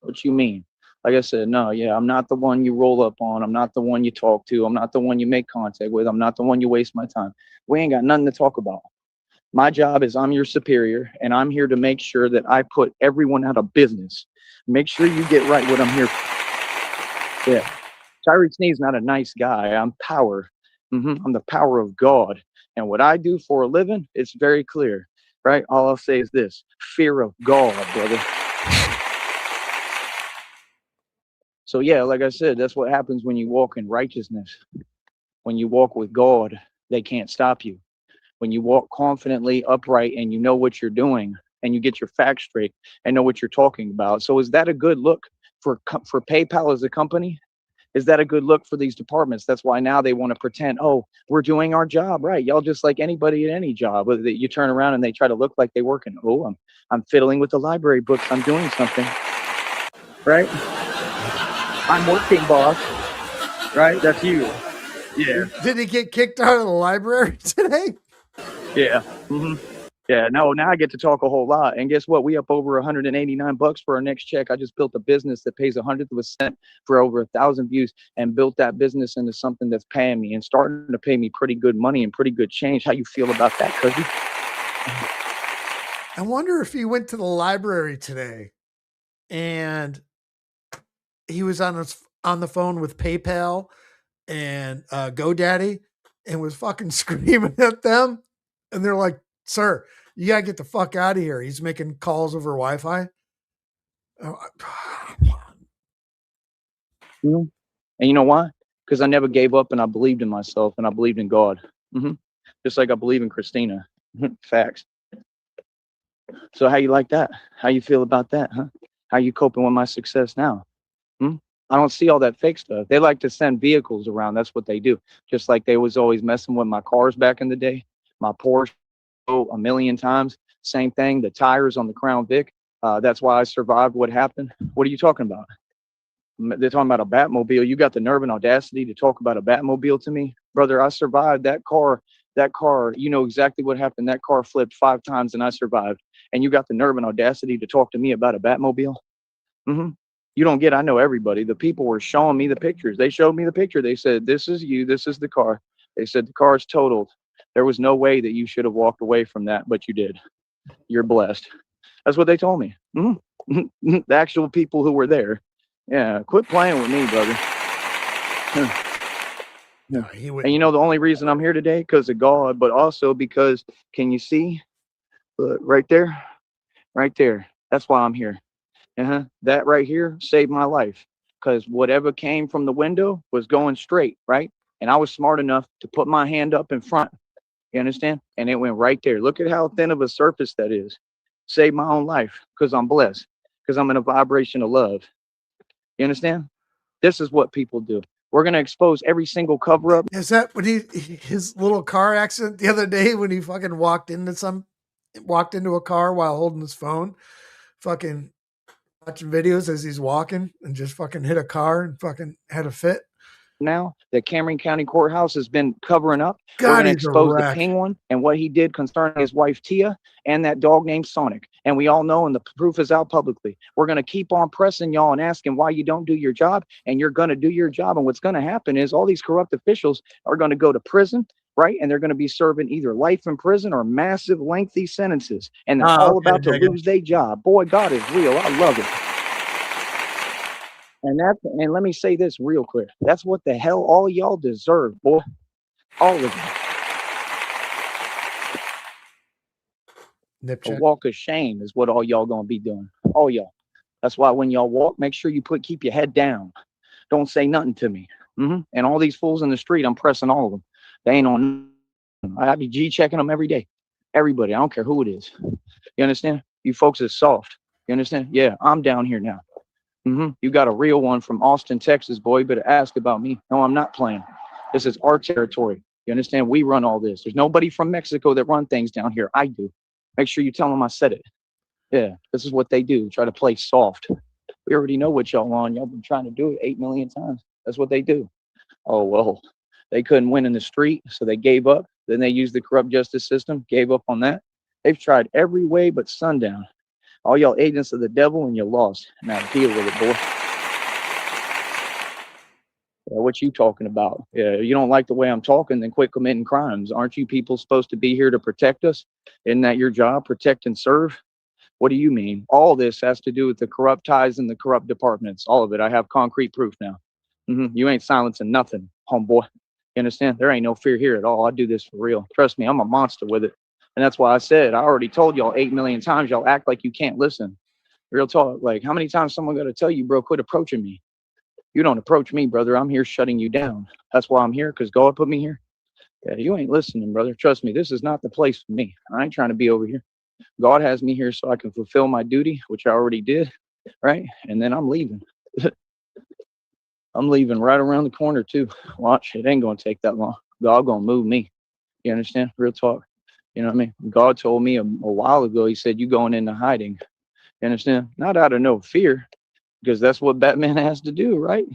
What you mean? Like I said, no, yeah, I'm not the one you roll up on. I'm not the one you talk to. I'm not the one you make contact with. I'm not the one you waste my time. We ain't got nothing to talk about. My job is I'm your superior, and I'm here to make sure that I put everyone out of business. Make sure you get right what I'm here for. Yeah. Sneed's not a nice guy. I'm power. I'm the power of God. And what I do for a living, it's very clear, right? All I'll say is this: fear of God, brother. So yeah, like I said, that's what happens when you walk in righteousness. When you walk with God, they can't stop you. When you walk confidently, upright, and you know what you're doing, and you get your facts straight and know what you're talking about. So is that a good look for PayPal as a company? Is that a good look for these departments? That's why now they want to pretend, oh, we're doing our job, right? Y'all just like anybody at any job. You turn around and they try to look like they work in, oh, I'm fiddling with the library books. I'm doing something, right? I'm working, boss. Right? That's you. Yeah. Did he get kicked out of the library today? Yeah. Yeah. No, now I get to talk a whole lot. And guess what? We up over $189 for our next check. I just built a business that pays 100th of a cent for over 1,000 views, and built that business into something that's paying me and starting to pay me pretty good money and pretty good change. How you feel about that, cousin? I wonder if he went to the library today and he was on the phone with PayPal and GoDaddy and was fucking screaming at them. And they're like, Sir, you gotta get the fuck out of here. He's making calls over Wi-Fi. And you know why? Because I never gave up and I believed in myself and I believed in God. Just like I believe in Christina. Facts. So how you like that? How you feel about that, huh? How you coping with my success now? I don't see all that fake stuff. They like to send vehicles around. That's what they do. Just like they was always messing with my cars back in the day. My Porsche, a million times. Same thing. The tires on the Crown Vic. That's why I survived what happened. What are you talking about? They're talking about a Batmobile. You got the nerve and audacity to talk about a Batmobile to me? Brother, I survived that car. That car, you know exactly what happened. That car flipped 5 times and I survived. And you got the nerve and audacity to talk to me about a Batmobile? You don't get, I know everybody. The people were showing me the pictures. They showed me the picture. They said, this is you. This is the car. They said, the car is totaled. There was no way that you should have walked away from that, but you did. You're blessed. That's what they told me. The actual people who were there. Yeah, quit playing with me, brother. No, and you know the only reason I'm here today, because of God, but also because, can you see? Look, right there? Right there. That's why I'm here. That right here saved my life, because whatever came from the window was going straight, right? And I was smart enough to put my hand up in front. You understand? And it went right there. Look at how thin of a surface that is. Saved my own life because I'm blessed, because I'm in a vibration of love. You understand? This is what people do. We're going to expose every single cover up. Is that when his little car accident the other day when he fucking walked into a car while holding his phone, fucking watching videos as he's walking and just fucking hit a car and fucking had a fit? Now that Cameron County Courthouse has been covering up, God, we're going to he's a expose the wreck. penguin and what he did concerning his wife Tia and that dog named Sonic. And we all know, and the proof is out publicly. We're going to keep on pressing y'all and asking why you don't do your job, and you're going to do your job. And what's going to happen is all these corrupt officials are going to go to prison, right? And they're going to be serving either life in prison or massive lengthy sentences. And they're all about to lose their job. Boy, God is real. I love it. And let me say this real quick. That's what the hell all y'all deserve, boy. All of you. A walk of shame is what all y'all gonna be doing. All y'all. That's why when y'all walk, make sure you keep your head down. Don't say nothing to me. And all these fools in the street, I'm pressing all of them. They ain't on. I be G-checking them every day. Everybody. I don't care who it is. You understand? You folks is soft. You understand? Yeah, I'm down here now. You got a real one from Austin, Texas, boy. You better ask about me. No, I'm not playing. This is our territory. You understand? We run all this. There's nobody from Mexico that run things down here. I do. Make sure you tell them I said it. Yeah, this is what they do. Try to play soft. We already know what y'all on. Y'all been trying to do it 8 million times. That's what they do. Oh, well, they couldn't win in the street, so they gave up. Then they used the corrupt justice system, gave up on that. They've tried every way but sundown. All y'all agents of the devil, and you lost. Now deal with it, boy. Yeah, what you talking about? Yeah, you don't like the way I'm talking, then quit committing crimes. Aren't you people supposed to be here to protect us? Isn't that your job, protect and serve? What do you mean? All this has to do with the corrupt ties and the corrupt departments. All of it. I have concrete proof now. You ain't silencing nothing, homeboy. You understand? There ain't no fear here at all. I do this for real. Trust me, I'm a monster with it. And that's why I said, I already told y'all 8 million times, y'all act like you can't listen. Real talk. Like, how many times someone got to tell you, bro, quit approaching me? You don't approach me, brother. I'm here shutting you down. That's why I'm here, because God put me here. Yeah, you ain't listening, brother. Trust me, this is not the place for me. I ain't trying to be over here. God has me here so I can fulfill my duty, which I already did, right? And then I'm leaving. I'm leaving right around the corner, too. Watch, it ain't going to take that long. God going to move me. You understand? Real talk. You know what I mean? God told me a while ago, he said, you going into hiding. You understand? Not out of no fear, because that's what Batman has to do, right?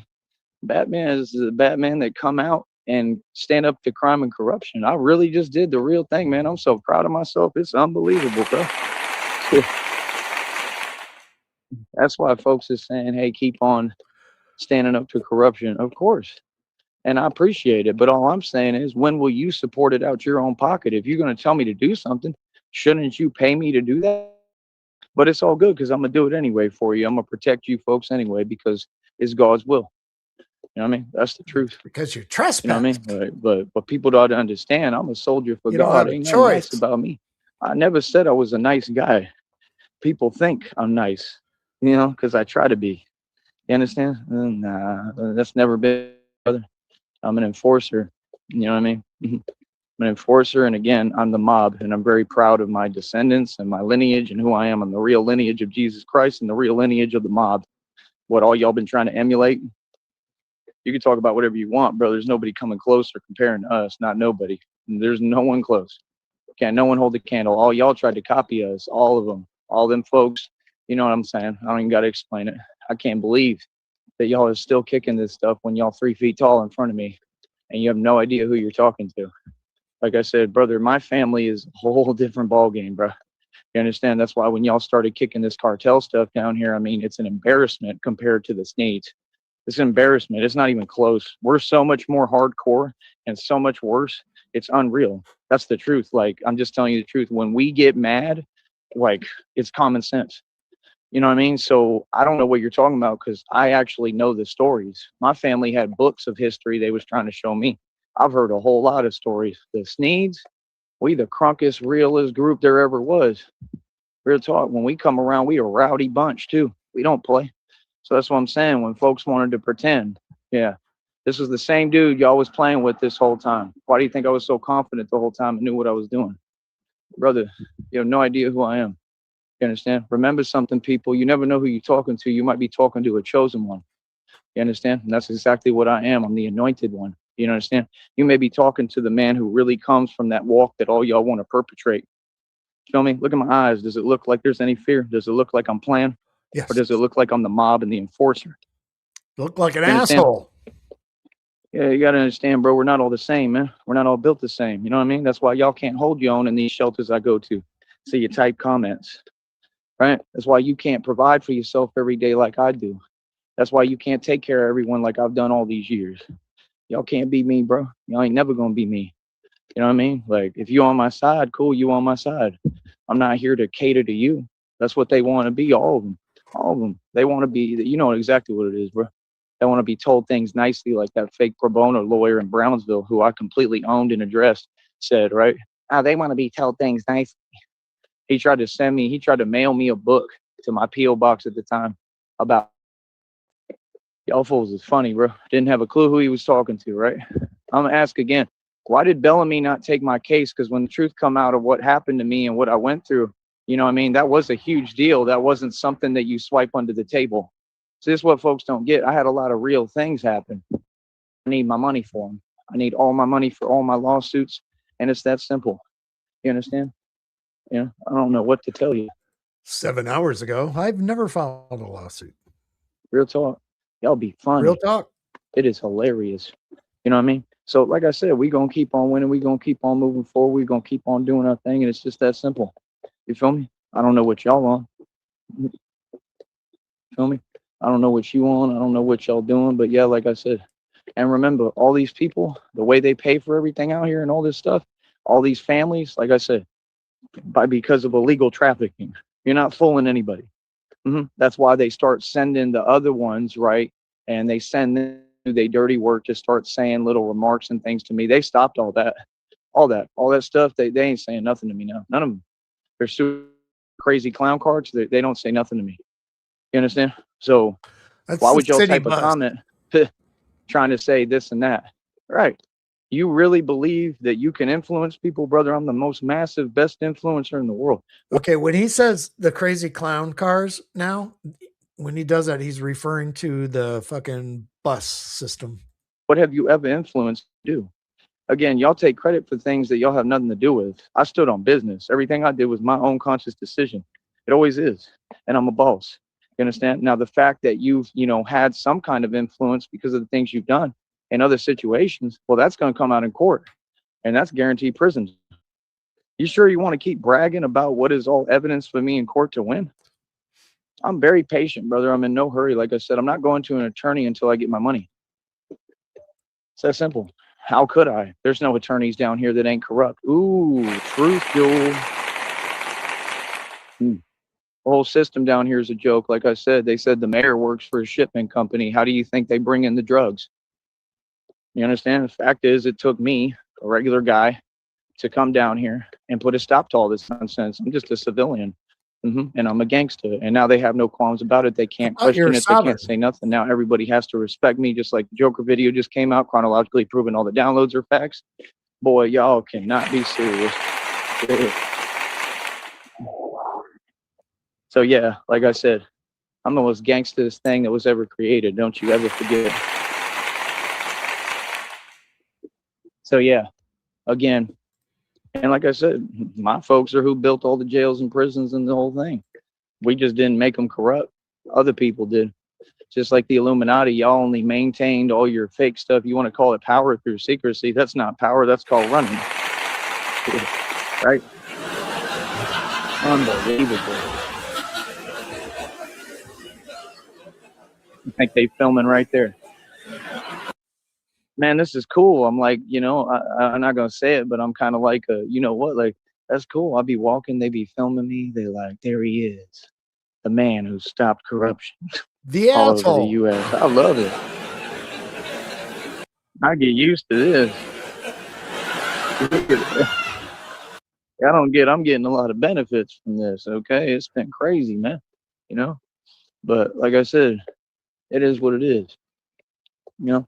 Batman is the Batman that come out and stand up to crime and corruption. I really just did the real thing, man. I'm so proud of myself. It's unbelievable, bro. That's why folks is saying, hey, keep on standing up to corruption. Of course. And I appreciate it. But all I'm saying is, when will you support it out your own pocket? If you're going to tell me to do something, shouldn't you pay me to do that? But it's all good, because I'm going to do it anyway for you. I'm going to protect you folks anyway, because it's God's will. You know what I mean? That's the truth. Because you're trespassing. You know what I mean? But people don't understand. I'm a soldier for God. Ain't nothing nice about me. I never said I was a nice guy. People think I'm nice, you know, because I try to be. You understand? Nah, that's never been, brother. I'm an enforcer. You know what I mean? I'm an enforcer, and again, I'm the mob, and I'm very proud of my descendants and my lineage and who I am. I'm the real lineage of Jesus Christ and the real lineage of the mob. What all y'all been trying to emulate? You can talk about whatever you want, bro. There's nobody coming close or comparing to us. Not nobody. There's no one close. Can't no one hold the candle. All y'all tried to copy us. All of them. All them folks. You know what I'm saying? I don't even got to explain it. I can't believe that y'all are still kicking this stuff when y'all 3 feet tall in front of me, and you have no idea who you're talking to. Like I said, brother, my family is a whole different ball game, bro. You understand? That's why when y'all started kicking this cartel stuff down here, I mean, it's an embarrassment compared to the Sneeds. It's an embarrassment. It's not even close. We're so much more hardcore and so much worse. It's unreal. That's the truth. Like, I'm just telling you the truth. When we get mad, like, it's common sense. You know what I mean? So I don't know what you're talking about because I actually know the stories. My family had books of history they was trying to show me. I've heard a whole lot of stories. The Sneeds, we the crunkest, realest group there ever was. Real talk. When we come around, we a rowdy bunch too. We don't play. So that's what I'm saying. When folks wanted to pretend, yeah, this was the same dude y'all was playing with this whole time. Why do you think I was so confident the whole time and knew what I was doing? Brother, you have no idea who I am. You understand? Remember something, people. You never know who you're talking to. You might be talking to a chosen one. You understand? And that's exactly what I am. I'm the anointed one. You understand? You may be talking to the man who really comes from that walk that all y'all want to perpetrate. Feel me? Look at my eyes. Does it look like there's any fear? Does it look like I'm playing? Yes. Or does it look like I'm the mob and the enforcer? Look like an You understand? asshole. Yeah, you got to understand, bro. We're not all the same, man. We're not all built the same. You know what I mean? That's why y'all can't hold your own in these shelters I go to. So you type comments, right? That's why you can't provide for yourself every day like I do. That's why you can't take care of everyone like I've done all these years. Y'all can't be me, bro. Y'all ain't never going to be me. You know what I mean? Like, if you on my side, cool, you on my side. I'm not here to cater to you. That's what they want to be, all of them. All of them. They want to be, you know exactly what it is, bro. They want to be told things nicely, like that fake pro bono lawyer in Brownsville, who I completely owned and addressed, said, right? They want to be told things nicely. He tried to mail me a book to my P.O. box at the time about, y'all fools is funny, bro. Didn't have a clue who he was talking to, right? I'm going to ask again. Why did Bellamy not take my case? Because when the truth come out of what happened to me and what I went through, you know what I mean? That was a huge deal. That wasn't something that you swipe under the table. So this is what folks don't get. I had a lot of real things happen. I need my money for them. I need all my money for all my lawsuits. And it's that simple. You understand? Yeah. I don't know what to tell you. 7 hours ago, I've never filed a lawsuit. Real talk. Y'all be funny. Real talk. It is hilarious. You know what I mean? So like I said, we're going to keep on winning. We're going to keep on moving forward. We're going to keep on doing our thing. And it's just that simple. You feel me? I don't know what y'all on. Feel me? I don't know what you on. I don't know what y'all doing. But yeah, like I said. And remember, all these people, the way they pay for everything out here and all this stuff, all these families, like I said, because of illegal trafficking. You're not fooling anybody. That's why they start sending the other ones, right? And they send them their dirty work to start saying little remarks and things to me. They stopped all that stuff. They ain't saying nothing to me now. None of them. They're super crazy clown cards. They don't say nothing to me. You understand? So why would y'all type a comment trying to say this and that? Right. You really believe that you can influence people, brother? I'm the most massive, best influencer in the world. Okay, when he says the crazy clown cars now, when he does that, he's referring to the fucking bus system. What have you ever influenced to do? Again, y'all take credit for things that y'all have nothing to do with. I stood on business. Everything I did was my own conscious decision. It always is. And I'm a boss. You understand? Now, the fact that you've, had some kind of influence because of the things you've done in other situations, well, that's going to come out in court. And that's guaranteed prison. You sure you want to keep bragging about what is all evidence for me in court to win? I'm very patient, brother. I'm in no hurry. Like I said, I'm not going to an attorney until I get my money. It's that simple. How could I? There's no attorneys down here that ain't corrupt. Ooh, truth, Joel. The whole system down here is a joke. Like I said, they said the mayor works for a shipment company. How do you think they bring in the drugs? You understand? The fact is, it took me, a regular guy, to come down here and put a stop to all this nonsense. I'm just a civilian. And I'm a gangster. And now they have no qualms about it. They can't question it. They can't say nothing. Now everybody has to respect me, just like the Joker video just came out, chronologically proving all the downloads are facts. Boy, y'all cannot be serious. So yeah, like I said, I'm the most gangsterest thing that was ever created. Don't you ever forget. So yeah, again, and like I said, my folks are who built all the jails and prisons and the whole thing. We just didn't make them corrupt. Other people did. Just like the Illuminati, y'all only maintained all your fake stuff. You want to call it power through secrecy. That's not power. That's called running. Right? Unbelievable. I think they filming right there. Man, this is cool. I'm like, you know, I'm not going to say it, but I'm kind of like, you know what? Like, that's cool. I'll be walking. They be filming me. They like, there he is. The man who stopped corruption. The all asshole. over the U.S. I love it. I get used to this. I'm getting a lot of benefits from this. Okay, it's been crazy, man. You know, but like I said, it is what it is. You know,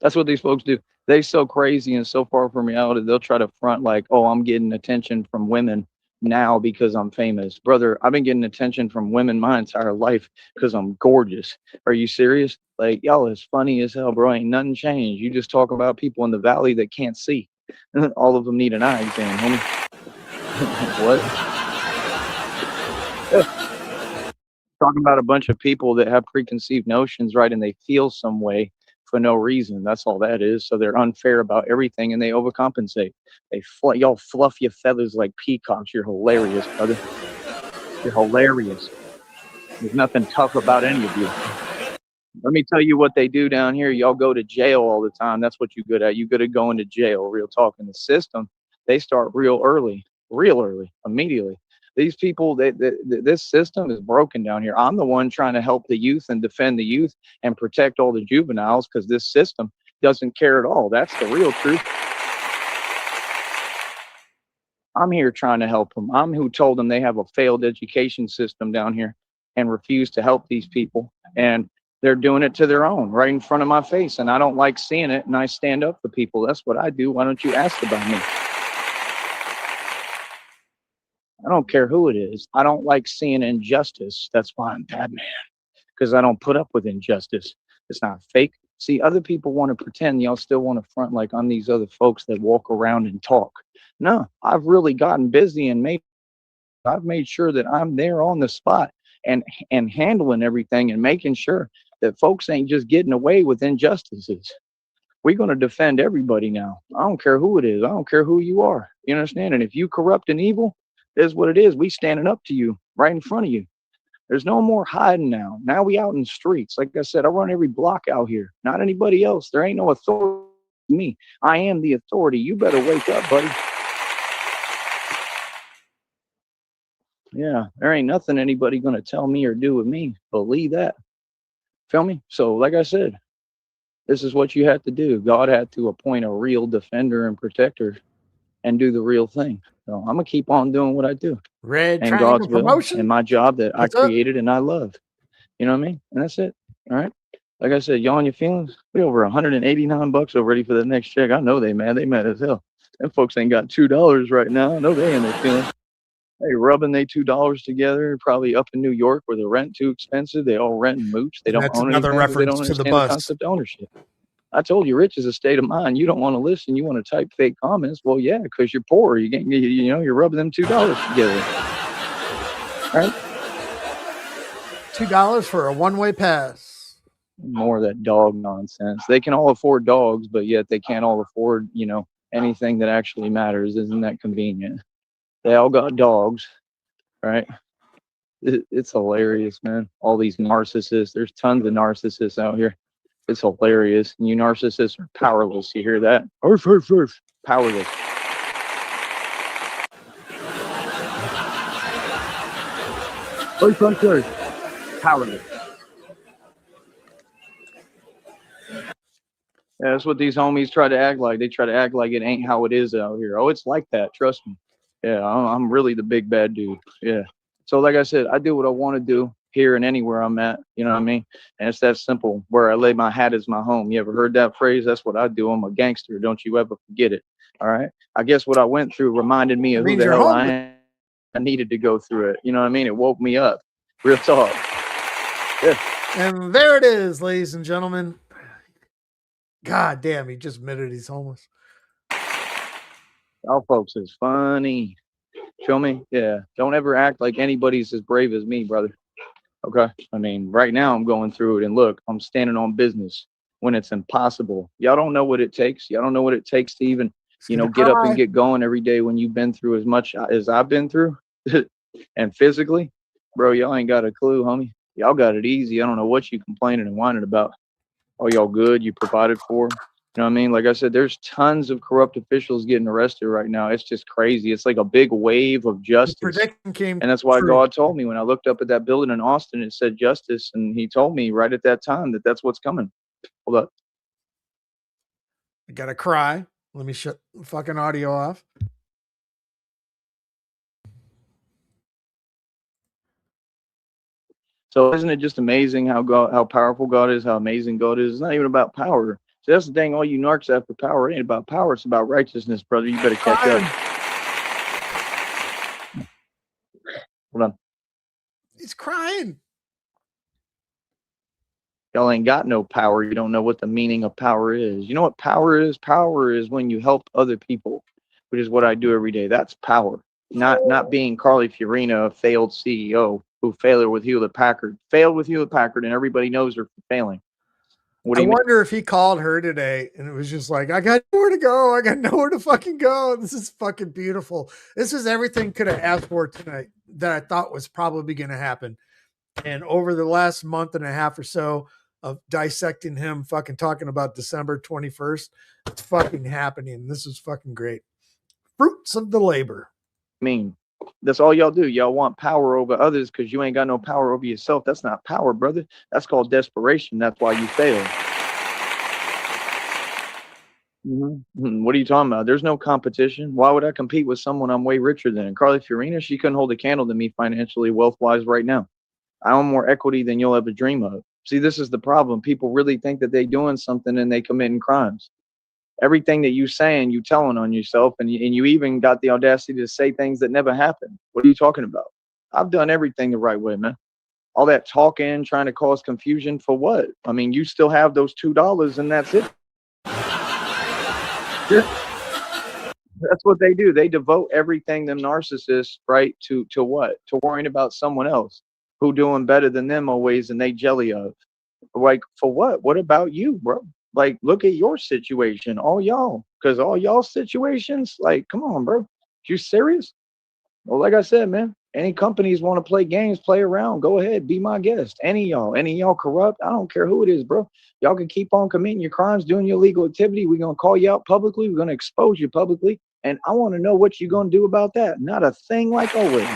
that's what these folks do. They so crazy and so far from reality. They'll try to front like, oh, I'm getting attention from women now because I'm famous. Brother, I've been getting attention from women my entire life because I'm gorgeous. Are you serious? Like, y'all is funny as hell, bro. Ain't nothing changed. You just talk about people in the valley that can't see. All of them need an eye exam, homie. What? Talking about a bunch of people that have preconceived notions, right? And they feel some way for no reason. That's all that is. So they're unfair about everything and they overcompensate. Y'all fluff your feathers like peacocks. You're hilarious, brother. You're hilarious. There's nothing tough about any of you. Let me tell you what they do down here. Y'all go to jail all the time. That's what you're good at. You're good at going to jail. Real talk. In the system, they start real early, immediately. These people, this system is broken down here. I'm the one trying to help the youth and defend the youth and protect all the juveniles because this system doesn't care at all. That's the real truth. I'm here trying to help them. I'm who told them they have a failed education system down here and refused to help these people. And they're doing it to their own right in front of my face. And I don't like seeing it. And I stand up for people. That's what I do. Why don't you ask about me? I don't care who it is. I don't like seeing injustice. That's why I'm Batman. Because I don't put up with injustice. It's not fake. See, other people want to pretend. Y'all still want to front like I'm these other folks that walk around and talk. No, I've really gotten busy and I've made sure that I'm there on the spot and handling everything and making sure that folks ain't just getting away with injustices. We're going to defend everybody now. I don't care who it is. I don't care who you are. You understand? And if you corrupt and evil, is what it is. We standing up to you right in front of you. There's no more hiding now. Now we out in the streets. Like I said, I run every block out here. Not anybody else. There ain't no authority to me. I am the authority. You better wake up, buddy. Yeah, there ain't nothing anybody going to tell me or do with me. Believe that. Feel me? So like I said, this is what you had to do. God had to appoint a real defender and protector and do the real thing. So I'm going to keep on doing what I do. Red and Triangle God's will promotion and my job that What's I created and I love. You know what I mean? And that's it. All right. Like I said, y'all on your feelings? We over $189 already for the next check. I know they mad. They mad as hell. Them folks ain't got $2 right now. I know they in their feelings. They rubbing they $2 together, probably up in New York where the rent too expensive. They all rent and mooch. They don't That's own another anything. They reference don't to the understand the bus. concept of ownership. I told you, rich is a state of mind. You don't want to listen. You want to type fake comments. Well, yeah, because you're poor. You're rubbing them $2 together. All right. $2 for a one-way pass. More of that dog nonsense. They can all afford dogs, but yet they can't all afford, anything that actually matters. Isn't that convenient? They all got dogs, right? It's hilarious, man. All these narcissists. There's tons of narcissists out here. It's hilarious. And you narcissists are powerless. You hear that? Arf, arf, arf. Powerless. Arf, arf, arf. Powerless. Yeah, that's what these homies try to act like. They try to act like it ain't how it is out here. Oh, it's like that. Trust me. Yeah, I'm really the big bad dude. Yeah. So like I said, I do what I want to do here and anywhere I'm at. You know what I mean? And it's that simple. Where I lay my hat is my home. You ever heard that phrase? That's what I do. I'm a gangster. Don't you ever forget it. All right. I guess what I went through reminded me It of who means the you're hell I home. am. I needed to go through it. You know what I mean? It woke me up. Real talk. Yeah. And there it is, ladies and gentlemen. God damn, he just admitted he's homeless. Y'all folks is funny. Feel me? Yeah. Don't ever act like anybody's as brave as me, brother. Okay. I mean, right now I'm going through it, and look, I'm standing on business when it's impossible. Y'all don't know what it takes. Y'all don't know what it takes to even, get up and get going every day when you've been through as much as I've been through. And physically, bro, y'all ain't got a clue, homie. Y'all got it easy. I don't know what you complaining and whining about. Oh, y'all good. You provided for. You know what I mean? Like I said, there's tons of corrupt officials getting arrested right now. It's just crazy. It's like a big wave of The justice. prediction came And that's why true. God told me when I looked up at that building in Austin, it said justice. And he told me right at that time that that's what's coming. Hold up. I gotta cry. Let me shut the fucking audio off. So isn't it just amazing how powerful God is, how amazing God is? It's not even about power. So that's the thing. All you narcs after power, it ain't about power. It's about righteousness, brother. You better catch up. Hold on. He's crying. Y'all ain't got no power. You don't know what the meaning of power is. You know what power is? Power is when you help other people, which is what I do every day. That's power. Not being Carly Fiorina, a failed CEO who failed with Hewlett Packard, and everybody knows her for failing. What do I you mean? wonder if he called her today and it was just like, I got nowhere to go. I got nowhere to fucking go. This is fucking beautiful. This is everything could have asked for tonight that I thought was probably going to happen. And over the last month and a half or so of dissecting him fucking talking about December 21st, it's fucking happening. This is fucking great. Fruits of the labor. Mean that's all y'all do. Y'all want power over others because you ain't got no power over yourself. That's not power, brother. That's called desperation. That's why you fail. What are you talking about? There's no competition. Why would I compete with someone I'm way richer than? And Carly Fiorina, she couldn't hold a candle to me financially, wealth-wise right now. I own more equity than you'll ever dream of. See, this is the problem. People really think that they're doing something and they committing crimes. Everything that you saying, you telling on yourself, and you even got the audacity to say things that never happened. What are you talking about? I've done everything the right way, man. All that talking, trying to cause confusion for what? I mean, you still have those $2 and that's it. That's what they do. They devote everything, them narcissists, right, to what? To worrying about someone else who doing better than them always, and they jelly of. Like, for what? What about you, bro? Like, look at your situation, all y'all, because all y'all situations, like, come on, bro. You serious? Well, like I said, man, any companies want to play games, play around, go ahead, be my guest. Any y'all corrupt, I don't care who it is, bro. Y'all can keep on committing your crimes, doing your illegal activity. We're going to call you out publicly. We're going to expose you publicly. And I want to know what you're going to do about that. Not a thing, like always.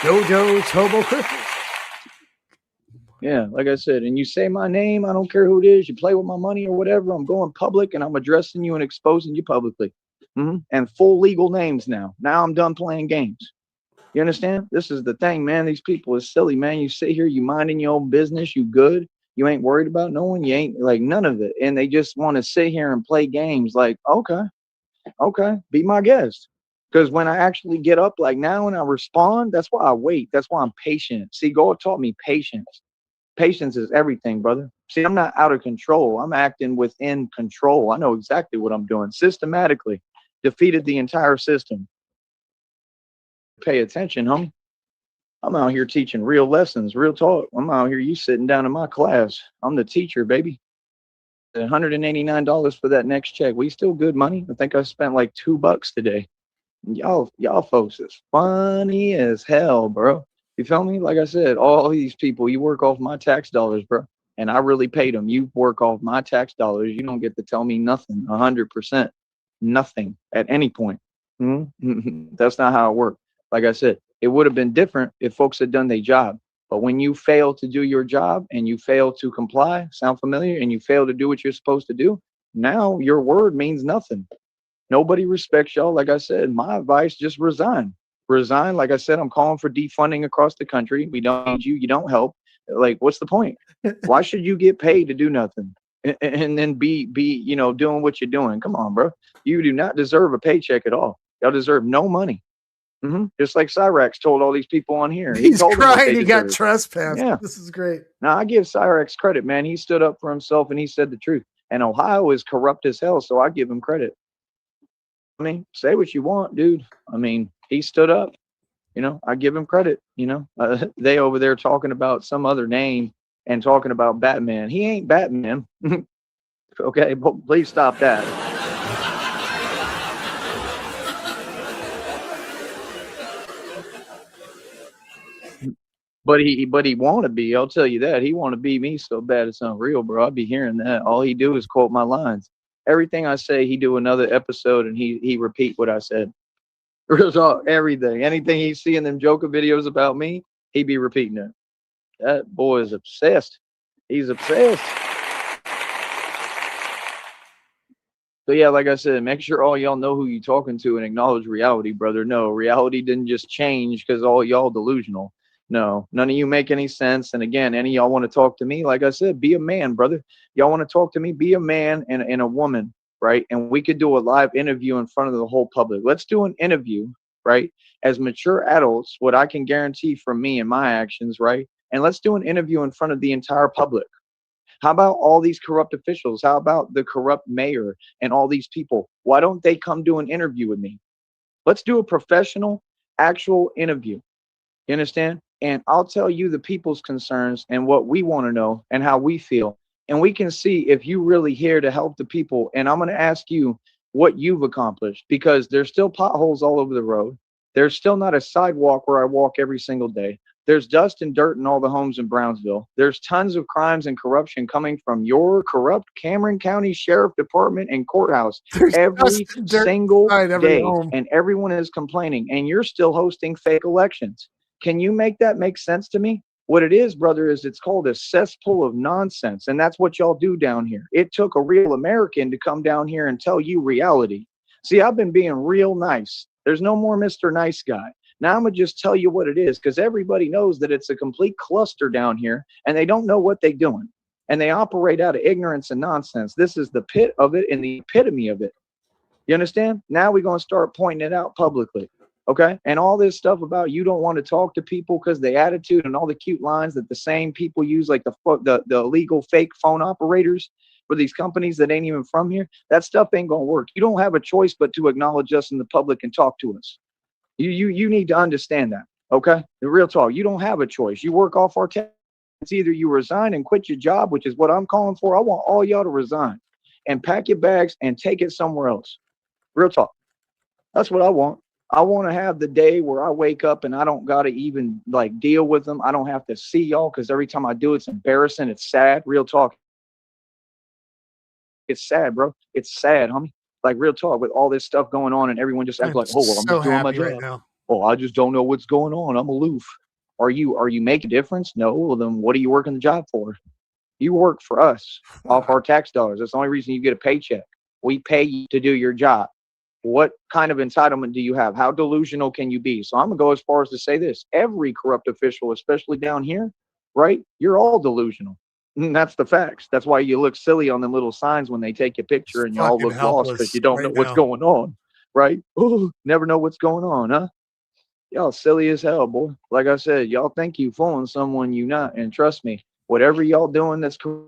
JoJo's Hobo Christmas. Yeah, like I said, and you say my name, I don't care who it is, you play with my money or whatever, I'm going public and I'm addressing you and exposing you publicly. And full legal names now. Now I'm done playing games. You understand? This is the thing, man. These people is silly, man. You sit here, you minding your own business, you good. You ain't worried about no one. You ain't like none of it. And they just want to sit here and play games like, okay, be my guest. Because when I actually get up like now and I respond, that's why I wait. That's why I'm patient. See, God taught me patience. Patience is everything, brother. See, I'm not out of control. I'm acting within control. I know exactly what I'm doing. Systematically defeated the entire system. Pay attention, homie. I'm out here teaching real lessons, real talk. I'm out here, you sitting down in my class. I'm the teacher, baby. $189 for that next check. We still good money. I think I spent like $2 today. Y'all folks is funny as hell, bro. You feel me? Like I said, all these people, you work off my tax dollars, bro. And I really paid them. You work off my tax dollars. You don't get to tell me nothing, 100%. Nothing at any point. That's not how it worked. Like I said, it would have been different if folks had done their job. But when you fail to do your job and you fail to comply, sound familiar, and you fail to do what you're supposed to do, Now your word means nothing. Nobody respects y'all. Like I said, my advice, just resign. Resign. Like I said, I'm calling for defunding across the country. We don't need you. You don't help. Like, what's the point? Why should you get paid to do nothing? And then be doing what you're doing? Come on, bro. You do not deserve a paycheck at all. Y'all deserve no money. Just like Cyrax told all these people on here. He's told them what crying. they He got deserve. trespassed. Yeah. This is great. Now I give Cyrax credit, man. He stood up for himself and he said the truth. And Ohio is corrupt as hell, so I give him credit. I mean, say what you want, dude. I mean, he stood up. I give him credit. They over there talking about some other name and talking about Batman. He ain't Batman. Okay, but please stop that. But he want to be. I'll tell you that. He want to be me so bad it's unreal, bro. I'll be hearing that. All he do is quote my lines. Everything I say, he do another episode and he repeat what I said. Real talk, everything. Anything he see in them Joker videos about me, he be repeating it. That boy is obsessed. He's obsessed. So yeah, like I said, make sure all y'all know who you talking to and acknowledge reality, brother. No, reality didn't just change because all y'all delusional. No, none of you make any sense. And again, any of y'all want to talk to me, like I said, be a man, brother. Y'all want to talk to me, be a man and a woman, right? And we could do a live interview in front of the whole public. Let's do an interview, right? As mature adults, what I can guarantee from me and my actions, right? And let's do an interview in front of the entire public. How about all these corrupt officials? How about the corrupt mayor and all these people? Why don't they come do an interview with me? Let's do a professional, actual interview. You understand? And I'll tell you the people's concerns and what we want to know and how we feel. And we can see if you really here to help the people. And I'm going to ask you what you've accomplished, because there's still potholes all over the road. There's still not a sidewalk where I walk every single day. There's dust and dirt in all the homes in Brownsville. There's tons of crimes and corruption coming from your corrupt Cameron County Sheriff Department and courthouse every single day. And everyone is complaining, and you're still hosting fake elections. Can you make that make sense to me? What it is, brother, is it's called a cesspool of nonsense. And that's what y'all do down here. It took a real American to come down here and tell you reality. See, I've been being real nice. There's no more Mr. Nice Guy. Now I'm going to just tell you what it is, because everybody knows that it's a complete cluster down here and they don't know what they're doing. And they operate out of ignorance and nonsense. This is the pit of it and the epitome of it. You understand? Now we're going to start pointing it out publicly. Okay. And all this stuff about you don't want to talk to people because the attitude and all the cute lines that the same people use, like the illegal fake phone operators for these companies that ain't even from here, that stuff ain't going to work. You don't have a choice but to acknowledge us in the public and talk to us. You need to understand that. Okay. The real talk. You don't have a choice. You work off our tax. It's either you resign and quit your job, which is what I'm calling for. I want all y'all to resign and pack your bags and take it somewhere else. Real talk. That's what I want. I want to have the day where I wake up and I don't got to even like deal with them. I don't have to see y'all, because every time I do, it's embarrassing. It's sad. Real talk. It's sad, bro. It's sad, homie. Like real talk, with all this stuff going on and everyone just acts like, oh, well, I'm just doing my job. Right now. Oh, I just don't know what's going on. I'm aloof. Are you making a difference? No. Well, then what are you working the job for? You work for us off our tax dollars. That's the only reason you get a paycheck. We pay you to do your job. What kind of entitlement do you have? How delusional can you be? So I'm going to go as far as to say this. Every corrupt official, especially down here, right? You're all delusional. And that's the facts. That's why you look silly on them little signs when they take your picture and you all look lost because you don't know what's going on, right? Oh, never know what's going on, huh? Y'all silly as hell, boy. Like I said, y'all think you fooling someone you not. And trust me, whatever y'all doing that's cool,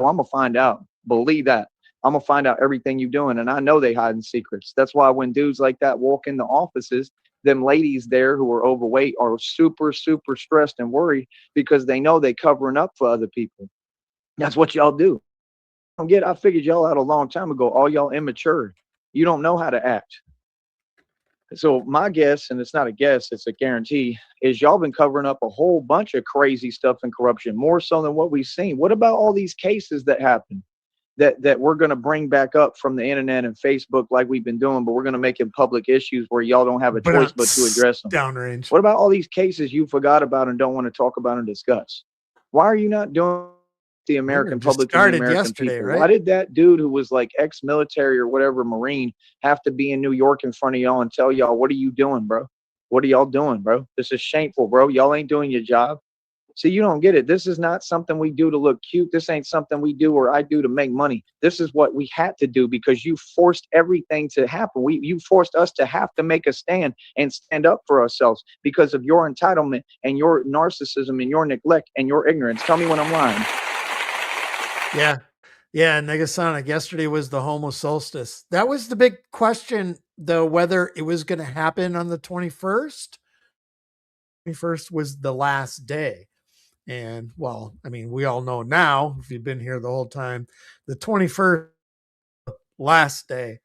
I'm going to find out. Believe that. I'm going to find out everything you're doing. And I know they hiding secrets. That's why when dudes like that walk in the offices, them ladies there who are overweight are super, super stressed and worried because they know they covering up for other people. That's what y'all do. I figured y'all out a long time ago. All y'all immature. You don't know how to act. So my guess, and it's not a guess, it's a guarantee, is y'all been covering up a whole bunch of crazy stuff and corruption, more so than what we've seen. What about all these cases that happen that we're going to bring back up from the internet and Facebook like we've been doing, but we're going to make it public issues where y'all don't have a choice but to address them? Downrange. What about all these cases you forgot about and don't want to talk about and discuss? Why are you not doing the American just public and the started American yesterday, people. right? Why did that dude who was like ex-military or whatever Marine have to be in New York in front of y'all and tell y'all, what are you doing, bro? What are y'all doing, bro? This is shameful, bro. Y'all ain't doing your job. See, you don't get it. This is not something we do to look cute. This ain't something we do or I do to make money. This is what we had to do because you forced everything to happen. You forced us to have to make a stand and stand up for ourselves because of your entitlement and your narcissism and your neglect and your ignorance. Tell me when I'm lying. Yeah. Yeah, Negasonic, yesterday was the homo solstice. That was the big question, though, whether it was going to happen on the 21st. 21st was the last day. And, well, I mean, we all know now, if you've been here the whole time, the 21st, last day.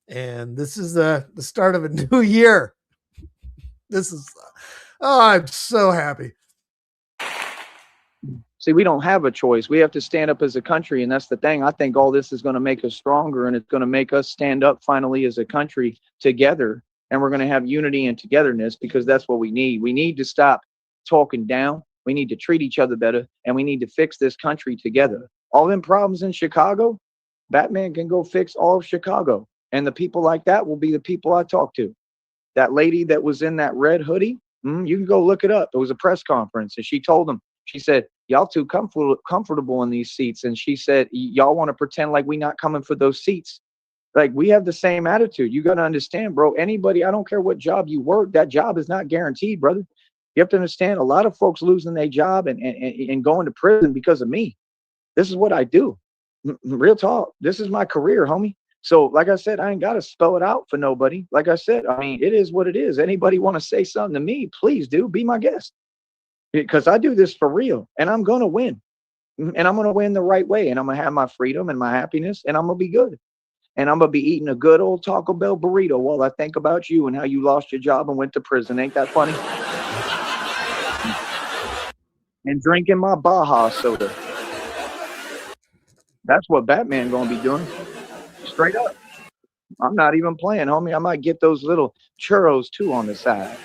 And this is the start of a new year. This is, oh, I'm so happy. See, we don't have a choice. We have to stand up as a country. And that's the thing. I think all this is going to make us stronger and it's going to make us stand up finally as a country together. And we're going to have unity and togetherness because that's what we need. We need to stop talking down. We need to treat each other better and we need to fix this country together. All them problems in Chicago, Batman can go fix all of Chicago. And the people like that will be the people I talk to. That lady that was in that red hoodie, you can go look it up. It was a press conference and she told them, she said, y'all too comfortable in these seats. And she said, y'all want to pretend like we not coming for those seats. Like we have the same attitude. You got to understand, bro, anybody, I don't care what job you work, that job is not guaranteed, brother. You have to understand a lot of folks losing their job and going to prison because of me. This is what I do. Real talk. This is my career, homie. So like I said, I ain't got to spell it out for nobody. Like I said, I mean, it is what it is. Anybody want to say something to me, please do. Be my guest. Because I do this for real and I'm going to win and I'm going to win the right way. And I'm going to have my freedom and my happiness and I'm going to be good. And I'm going to be eating a good old Taco Bell burrito while I think about you and how you lost your job and went to prison. Ain't that funny? And drinking my Baja soda. That's what Batman going to be doing. Straight up. I'm not even playing, homie. I might get those little churros too on the side.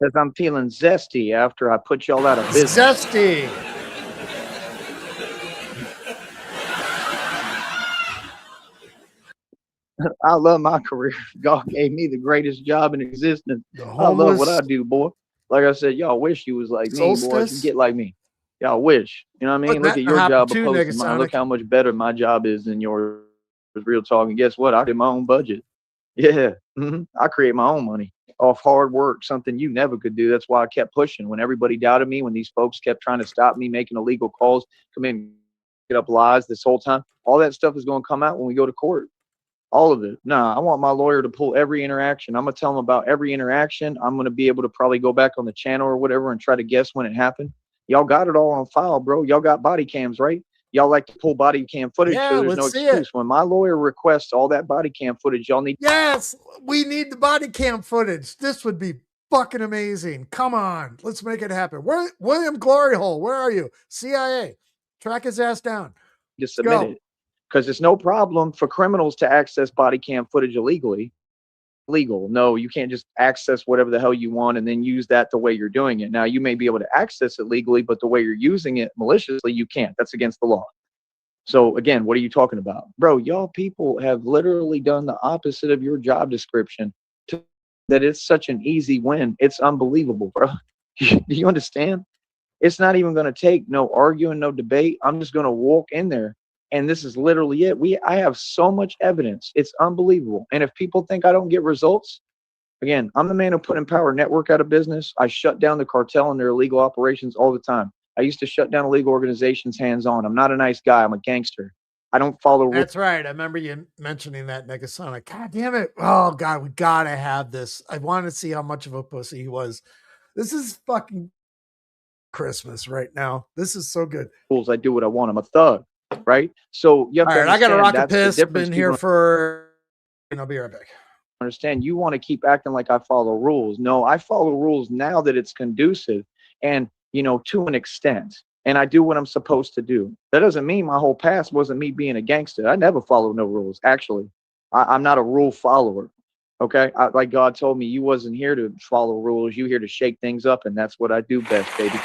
Because I'm feeling zesty after I put y'all out of business. Zesty. I love my career. God gave me the greatest job in existence. I love what I do, boy. Like I said, y'all wish you was like me, boy. You get like me. Y'all wish. You know what I mean? Look at your job opposed to mine. Look how much better my job is than yours. Real talk. And guess what? I did my own budget. Yeah. I create my own money off hard work, something you never could do. That's why I kept pushing. When everybody doubted me, when these folks kept trying to stop me making illegal calls, come in, get up lies this whole time, all that stuff is going to come out when we go to court. All of it. Nah, I want my lawyer to pull every interaction. I'm going to tell him about every interaction. I'm going to be able to probably go back on the channel or whatever and try to guess when it happened. Y'all got it all on file, bro. Y'all got body cams, right? Y'all like to pull body cam footage, so there's no excuse. When my lawyer requests all that body cam footage, y'all need. Yes, we need the body cam footage. This would be fucking amazing. Come on, let's make it happen. Where William Gloryhole? Where are you? CIA, track his ass down. Just submit it, because it's no problem for criminals to access body cam footage illegally. Legal. No, you can't just access whatever the hell you want and then use that the way you're doing it. Now, you may be able to access it legally, but the way you're using it maliciously, you can't. That's against the law. So again, what are you talking about? Bro, y'all people have literally done the opposite of your job description that it's such an easy win. It's unbelievable, bro. Do you understand? It's not even going to take no arguing, no debate. I'm just going to walk in there. And this is literally it. I have so much evidence. It's unbelievable. And if people think I don't get results, again, I'm the man who put Empower Network out of business. I shut down the cartel and their illegal operations all the time. I used to shut down illegal organizations hands-on. I'm not a nice guy. I'm a gangster. I don't follow rules. That's right. I remember you mentioning that, Negasonic. God damn it. Oh, God, we got to have this. I want to see how much of a pussy he was. This is fucking Christmas right now. This is so good. I do what I want. I'm a thug. Right? So you have to I got a rocket piss. Been here for, and I'll be right back. Understand? You want to keep acting like I follow rules. No, I follow rules now that it's conducive and, to an extent. And I do what I'm supposed to do. That doesn't mean my whole past wasn't me being a gangster. I never followed no rules. Actually, I'm not a rule follower. Okay? Like God told me, you wasn't here to follow rules. You here to shake things up. And that's what I do best, baby.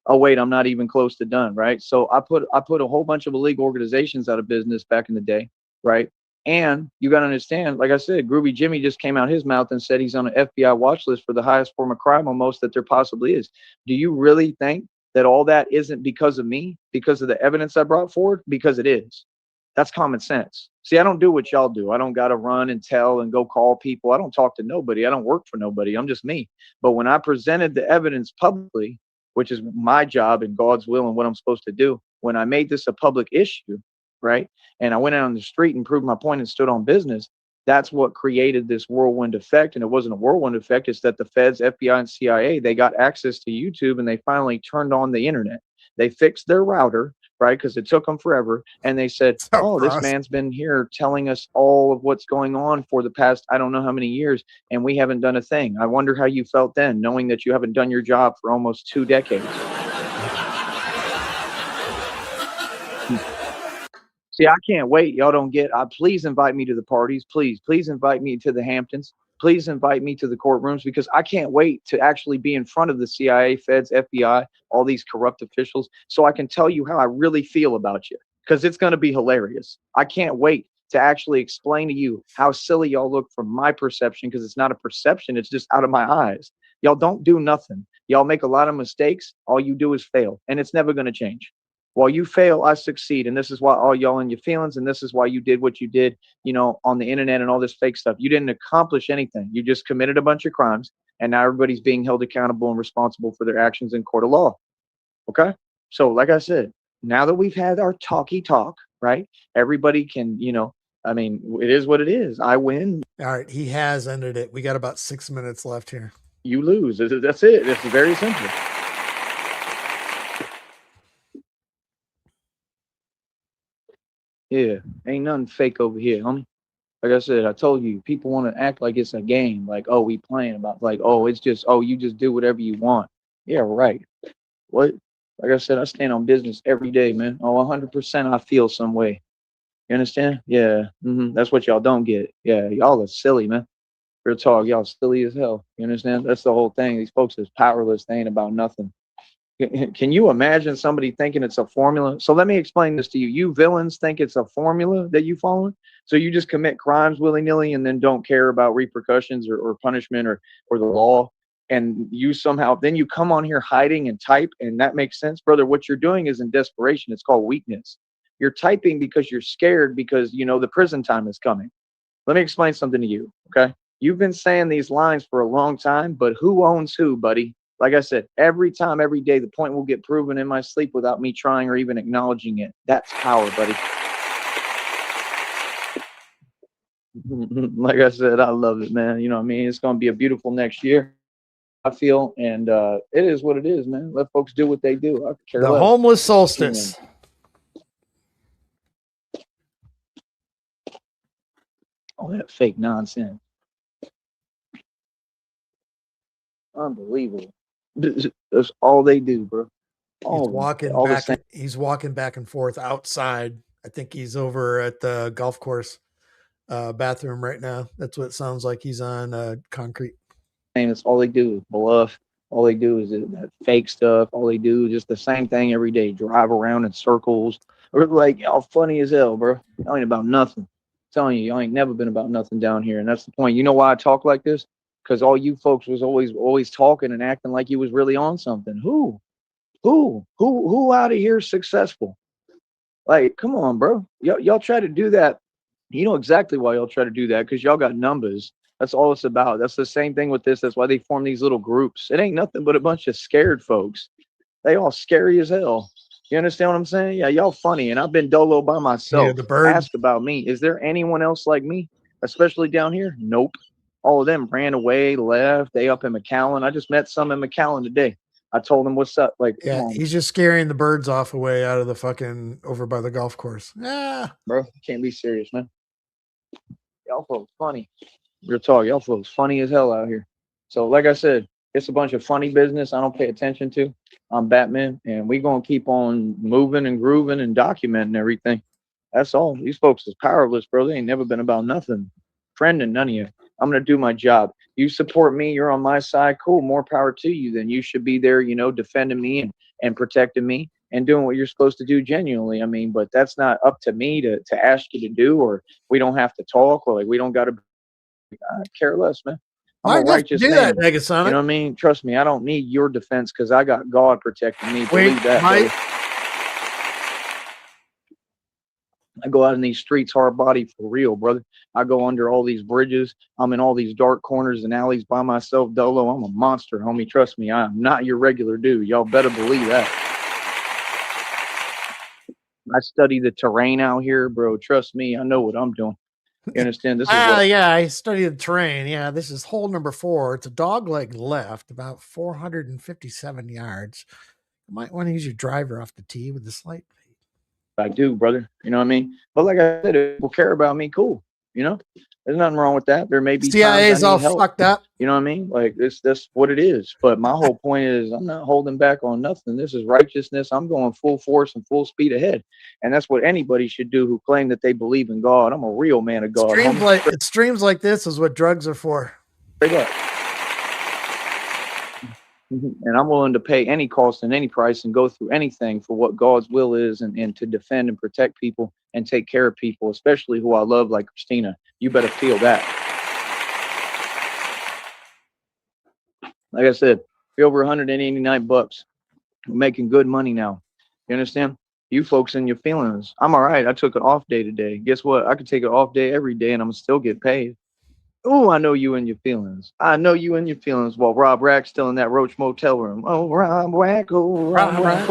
Oh wait, I'm not even close to done, right? So I put a whole bunch of illegal organizations out of business back in the day, right? And you got to understand, like I said, Groovy Jimmy just came out his mouth and said he's on an FBI watch list for the highest form of crime almost that there possibly is. Do you really think that all that isn't because of me, because of the evidence I brought forward? Because it is. That's common sense. See, I don't do what y'all do. I don't got to run and tell and go call people. I don't talk to nobody. I don't work for nobody. I'm just me. But when I presented the evidence publicly, which is my job and God's will and what I'm supposed to do, when I made this a public issue, right, and I went out on the street and proved my point and stood on business, that's what created this whirlwind effect. And it wasn't a whirlwind effect. It's that the feds, FBI, and CIA, they got access to YouTube and they finally turned on the internet. They fixed their router, right, because it took them forever. And they said, oh, this man's been here telling us all of what's going on for the past, I don't know how many years, and we haven't done a thing. I wonder how you felt then, knowing that you haven't done your job for almost 2 decades. See, I can't wait. Y'all don't get, please invite me to the parties. Please invite me to the Hamptons. Please invite me to the courtrooms, because I can't wait to actually be in front of the CIA, feds, FBI, all these corrupt officials, so I can tell you how I really feel about you, because it's going to be hilarious. I can't wait to actually explain to you how silly y'all look from my perception, because it's not a perception. It's just out of my eyes. Y'all don't do nothing. Y'all make a lot of mistakes. All you do is fail, and it's never going to change. While you fail, I succeed. And this is why all y'all in your feelings. And this is why you did what you did, you know, on the internet and all this fake stuff. You didn't accomplish anything. You just committed a bunch of crimes. And now everybody's being held accountable and responsible for their actions in court of law. Okay. So like I said, now that we've had our talky talk, right? Everybody can, you know, I mean, it is what it is. I win. All right. He has ended it. We got about 6 minutes left here. You lose. That's it. It's very simple. Yeah, ain't nothing fake over here, homie. Like I said, I told you, people want to act like it's a game. Like, oh, we playing about, like, oh, it's just, oh, you just do whatever you want. Yeah, right. What? Like I said, I stand on business every day, man. Oh, 100% I feel some way. You understand? Yeah. That's what y'all don't get. Yeah, y'all are silly, man. Real talk, y'all silly as hell. You understand? That's the whole thing. These folks is powerless. They ain't about nothing. Can you imagine somebody thinking it's a formula? So let me explain this to you. You villains think it's a formula that you follow. So you just commit crimes willy-nilly and then don't care about repercussions or punishment or the law. And you somehow, then you come on here hiding and type, and that makes sense, brother. What you're doing is in desperation. It's called weakness. You're typing because you're scared because, you know, the prison time is coming. Let me explain something to you, okay? You've been saying these lines for a long time, but who owns who, buddy? Like I said, every time, every day, the point will get proven in my sleep without me trying or even acknowledging it. That's power, buddy. Like I said, I love it, man. You know what I mean? It's going to be a beautiful next year, I feel. And it is what it is, man. Let folks do what they do. I care the less. Homeless Solstice. All that fake nonsense. Unbelievable. That's all they do, bro. He's walking back and forth outside. I think he's over at the golf course bathroom right now. That's what it sounds like. He's on concrete. And it's all they do is bluff. All they do is that fake stuff. All they do is just the same thing every day. Drive around in circles. Or like, y'all funny as hell, bro. Y'all ain't about nothing. I'm telling you, y'all ain't never been about nothing down here. And that's the point. You know why I talk like this? Because all you folks was always talking and acting like you was really on something. Who out of here is successful? Like, come on, bro. Y'all try to do that. You know exactly why y'all try to do that, because y'all got numbers. That's all it's about. That's the same thing with this. That's why they form these little groups. It ain't nothing but a bunch of scared folks. They all scary as hell. You understand what I'm saying? Yeah, y'all funny. And I've been dolo by myself. Yeah, the bird. Ask about me. Is there anyone else like me, especially down here? Nope. All of them ran away, left. They up in McAllen. I just met some in McAllen today. I told them what's up. Like, yeah, he's just scaring the birds off away out of the fucking over by the golf course. Yeah, bro, can't be serious, man. Y'all folks funny. Real talk, y'all folks funny as hell out here. So, like I said, it's a bunch of funny business I don't pay attention to. I'm Batman, and we gonna keep on moving and grooving and documenting everything. That's all. These folks is powerless, bro. They ain't never been about nothing. Friend and none of you. I'm going to do my job. You support me. You're on my side. Cool. More power to you. Then you should be there, you know, defending me and protecting me and doing what you're supposed to do genuinely. I mean, but that's not up to me to ask you to do, or we don't have to talk, or like we don't got to care less, man. I'm a righteous do man. that, Negasonic. You know what I mean? Trust me, I don't need your defense because I got God protecting me. Wait, Believe that, Mike. I go out in these streets hard body for real, brother. I go under all these bridges. I'm in all these dark corners and alleys by myself, Dolo. I'm a monster, homie. Trust me, I am not your regular dude. Y'all better believe that. I study the terrain out here, bro. Trust me, I know what I'm doing. You understand? This is yeah, I studied the terrain. Yeah, this is hole number 4. It's a dog leg left, about 457 yards. You might want to use your driver off the tee with the slight fade. I do, brother. You know what I mean? But like I said, if people care about me, cool. You know, there's nothing wrong with that. There may be CIA's times I all need help. fucked up. You know what I mean? Like that's what it is. But my whole point is I'm not holding back on nothing. This is righteousness. I'm going full force and full speed ahead. And that's what anybody should do who claim that they believe in God. I'm a real man of God. Streams like this is what drugs are for. Straight up. And I'm willing to pay any cost and any price and go through anything for what God's will is, and to defend and protect people and take care of people, especially who I love, like Christina. You better feel that. Like I said, we're over 189 bucks. We're making good money now. You understand? You folks in your feelings. I'm all right. I took an off day today. Guess what? I could take an off day every day and I'm still get paid. Oh, I know you in your feelings. I know you in your feelings while Rob Rack's still in that Roach Motel room. Oh, Rob Rack, oh, Rob Rack.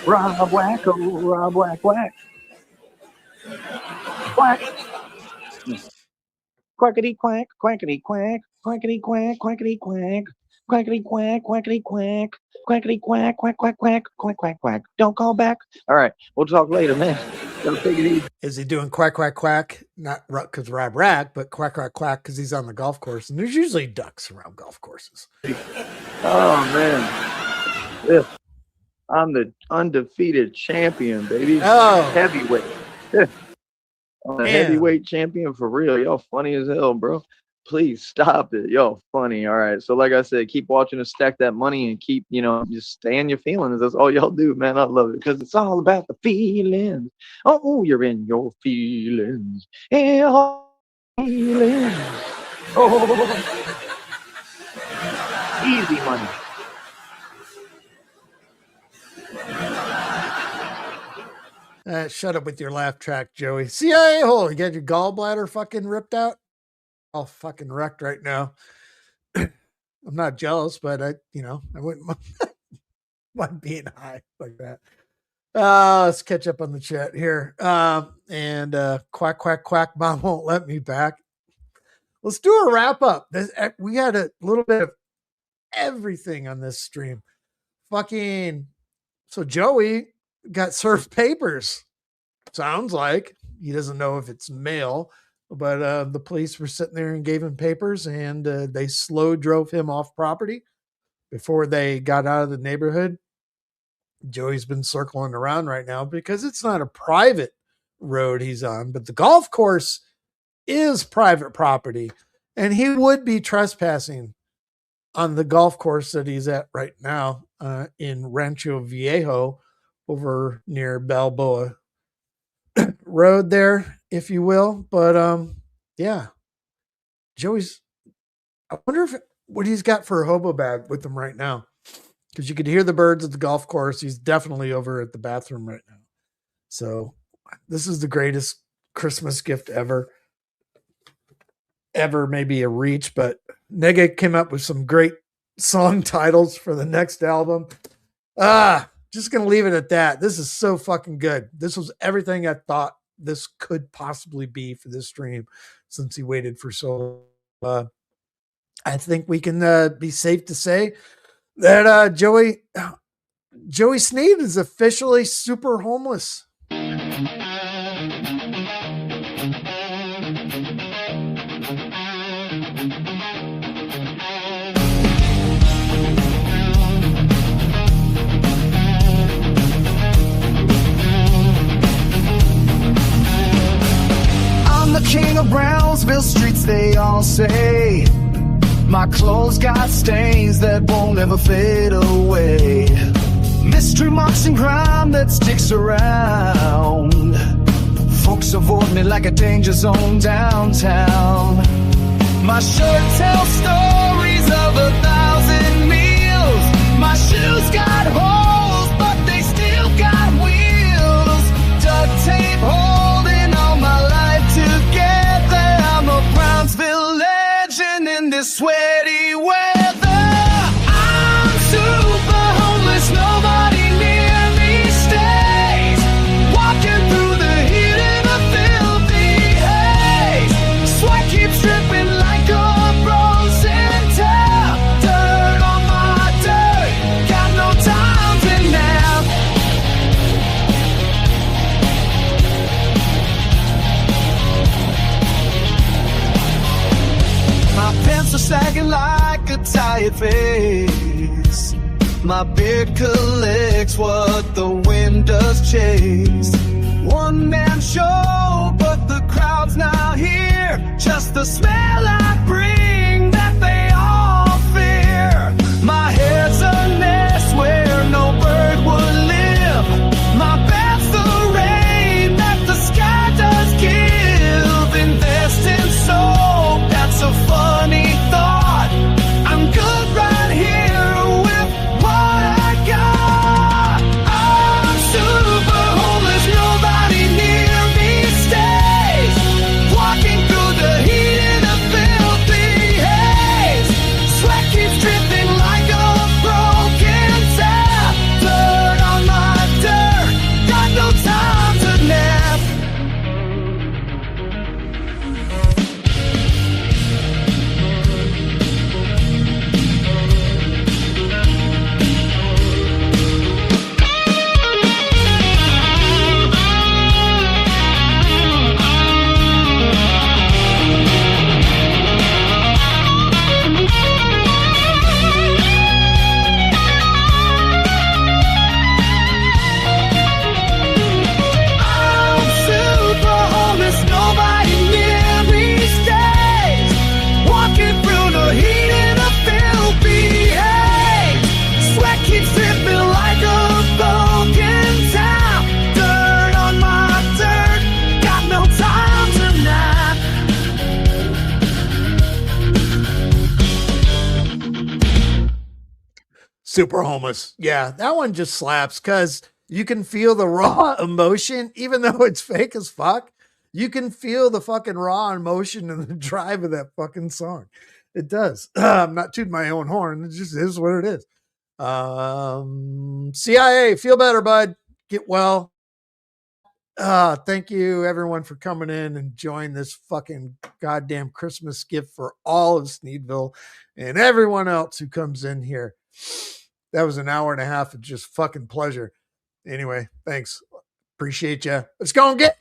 Rob Whack, oh, Rob Whack, whack. Quack. Quackity quack, quackity quack, quackity quack, quackity quack, quackity quack, quackity quack, quackity quack, quack, quack, quack, quack, quack, quack. Don't call back. All right, we'll talk later, man. Gotta take it easy. Is he doing quack, quack, quack? Not because Rob Rack, but quack, quack, quack because he's on the golf course. And there's usually ducks around golf courses. Oh, man. Yeah. I'm the undefeated champion, baby. Oh. Heavyweight. Yeah. I'm a heavyweight champion for real. Y'all funny as hell, bro. Please stop it. Y'all funny. All right. So like I said, keep watching us stack that money and keep, just stay in your feelings. That's all y'all do, man. I love it because it's all about the feelings. Oh, you're in your feelings. Yeah, feelings. Oh. Easy money. Shut up with your laugh track, Joey. CIA hole. You got your gallbladder fucking ripped out? All fucking wrecked right now. I'm not jealous, but I wouldn't mind being high like that. Let's catch up on the chat here. And quack, quack, quack, mom won't let me back. Let's do a wrap up. We had a little bit of everything on this stream. So Joey got served papers. Sounds like he doesn't know if it's mail, but the police were sitting there and gave him papers, and they slow drove him off property before they got out of the neighborhood. Joey's been circling around right now because it's not a private road he's on, but the golf course is private property, and he would be trespassing on the golf course that he's at right now in Rancho Viejo over near Balboa Road there, if you will. But yeah, Joey's, I wonder what he's got for a hobo bag with him right now, because you could hear the birds at the golf course. He's definitely over at the bathroom right now. So this is the greatest Christmas gift ever maybe a reach, but Nega came up with some great song titles for the next album. Just going to leave it at that. This is so fucking good. This was everything I thought this could possibly be for this stream since he waited for so long. I think we can be safe to say that Joey Sneed is officially super homeless. The king of Brownsville streets, they all say. My clothes got stains that won't ever fade away. Mystery marks and crime that sticks around. Folks avoid me like a danger zone downtown. My shirt tells stories of 1,000 meals. My shoes got holes, but they still got wheels. Duct tape holding all my life together. I'm a Brownsville legend in this sweaty weather. I'm super homeless, nobody near me stays. Walking through the heat in a filthy haze. Sweat keeps dripping like a frozen tap. Dirt on my dirt, got no time to nap. My pants are sagging like a tired face. My beard collects what the wind does chase. One man show, but the crowd's not here. Just the smell I bring that they all fear. My head's a nest where no bird would live. My bed's the rain that the sky does give. Invest in soap, that's a funny thought. I'm good right here with what I got. I'm super homeless, nobody near me stays. Walking through the heat in a filthy haze. Sweat keeps dripping like a broken tap. Dirt on my dirt, got no time to nap. I'm super homeless, nobody near me stays. Walking through the heat in a filthy haze. Sweat keeps dripping like a broken tap. Dirt on my dirt, got no time to nap. Super homeless. Yeah, that one just slaps because you can feel the raw emotion, even though it's fake as fuck. You can feel the fucking raw emotion in the drive of that fucking song. It does. I'm not tooting my own horn. It just is what it is. CIA, feel better, bud. Get well. Thank you everyone for coming in and enjoying this fucking goddamn Christmas gift for all of Sneedville and everyone else who comes in here. That was an hour and a half of just fucking pleasure. Anyway, thanks. Appreciate you. Let's go and get.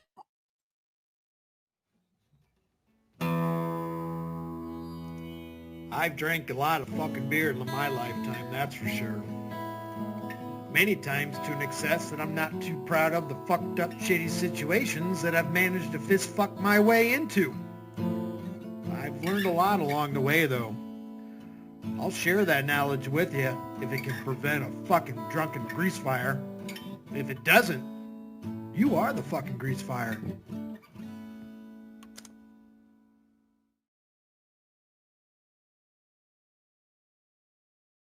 I've drank a lot of fucking beer in my lifetime, that's for sure. Many times to an excess that I'm not too proud of the fucked up shitty situations that I've managed to fist fuck my way into. I've learned a lot along the way though. I'll share that knowledge with you if it can prevent a fucking drunken grease fire. If it doesn't, you are the fucking grease fire.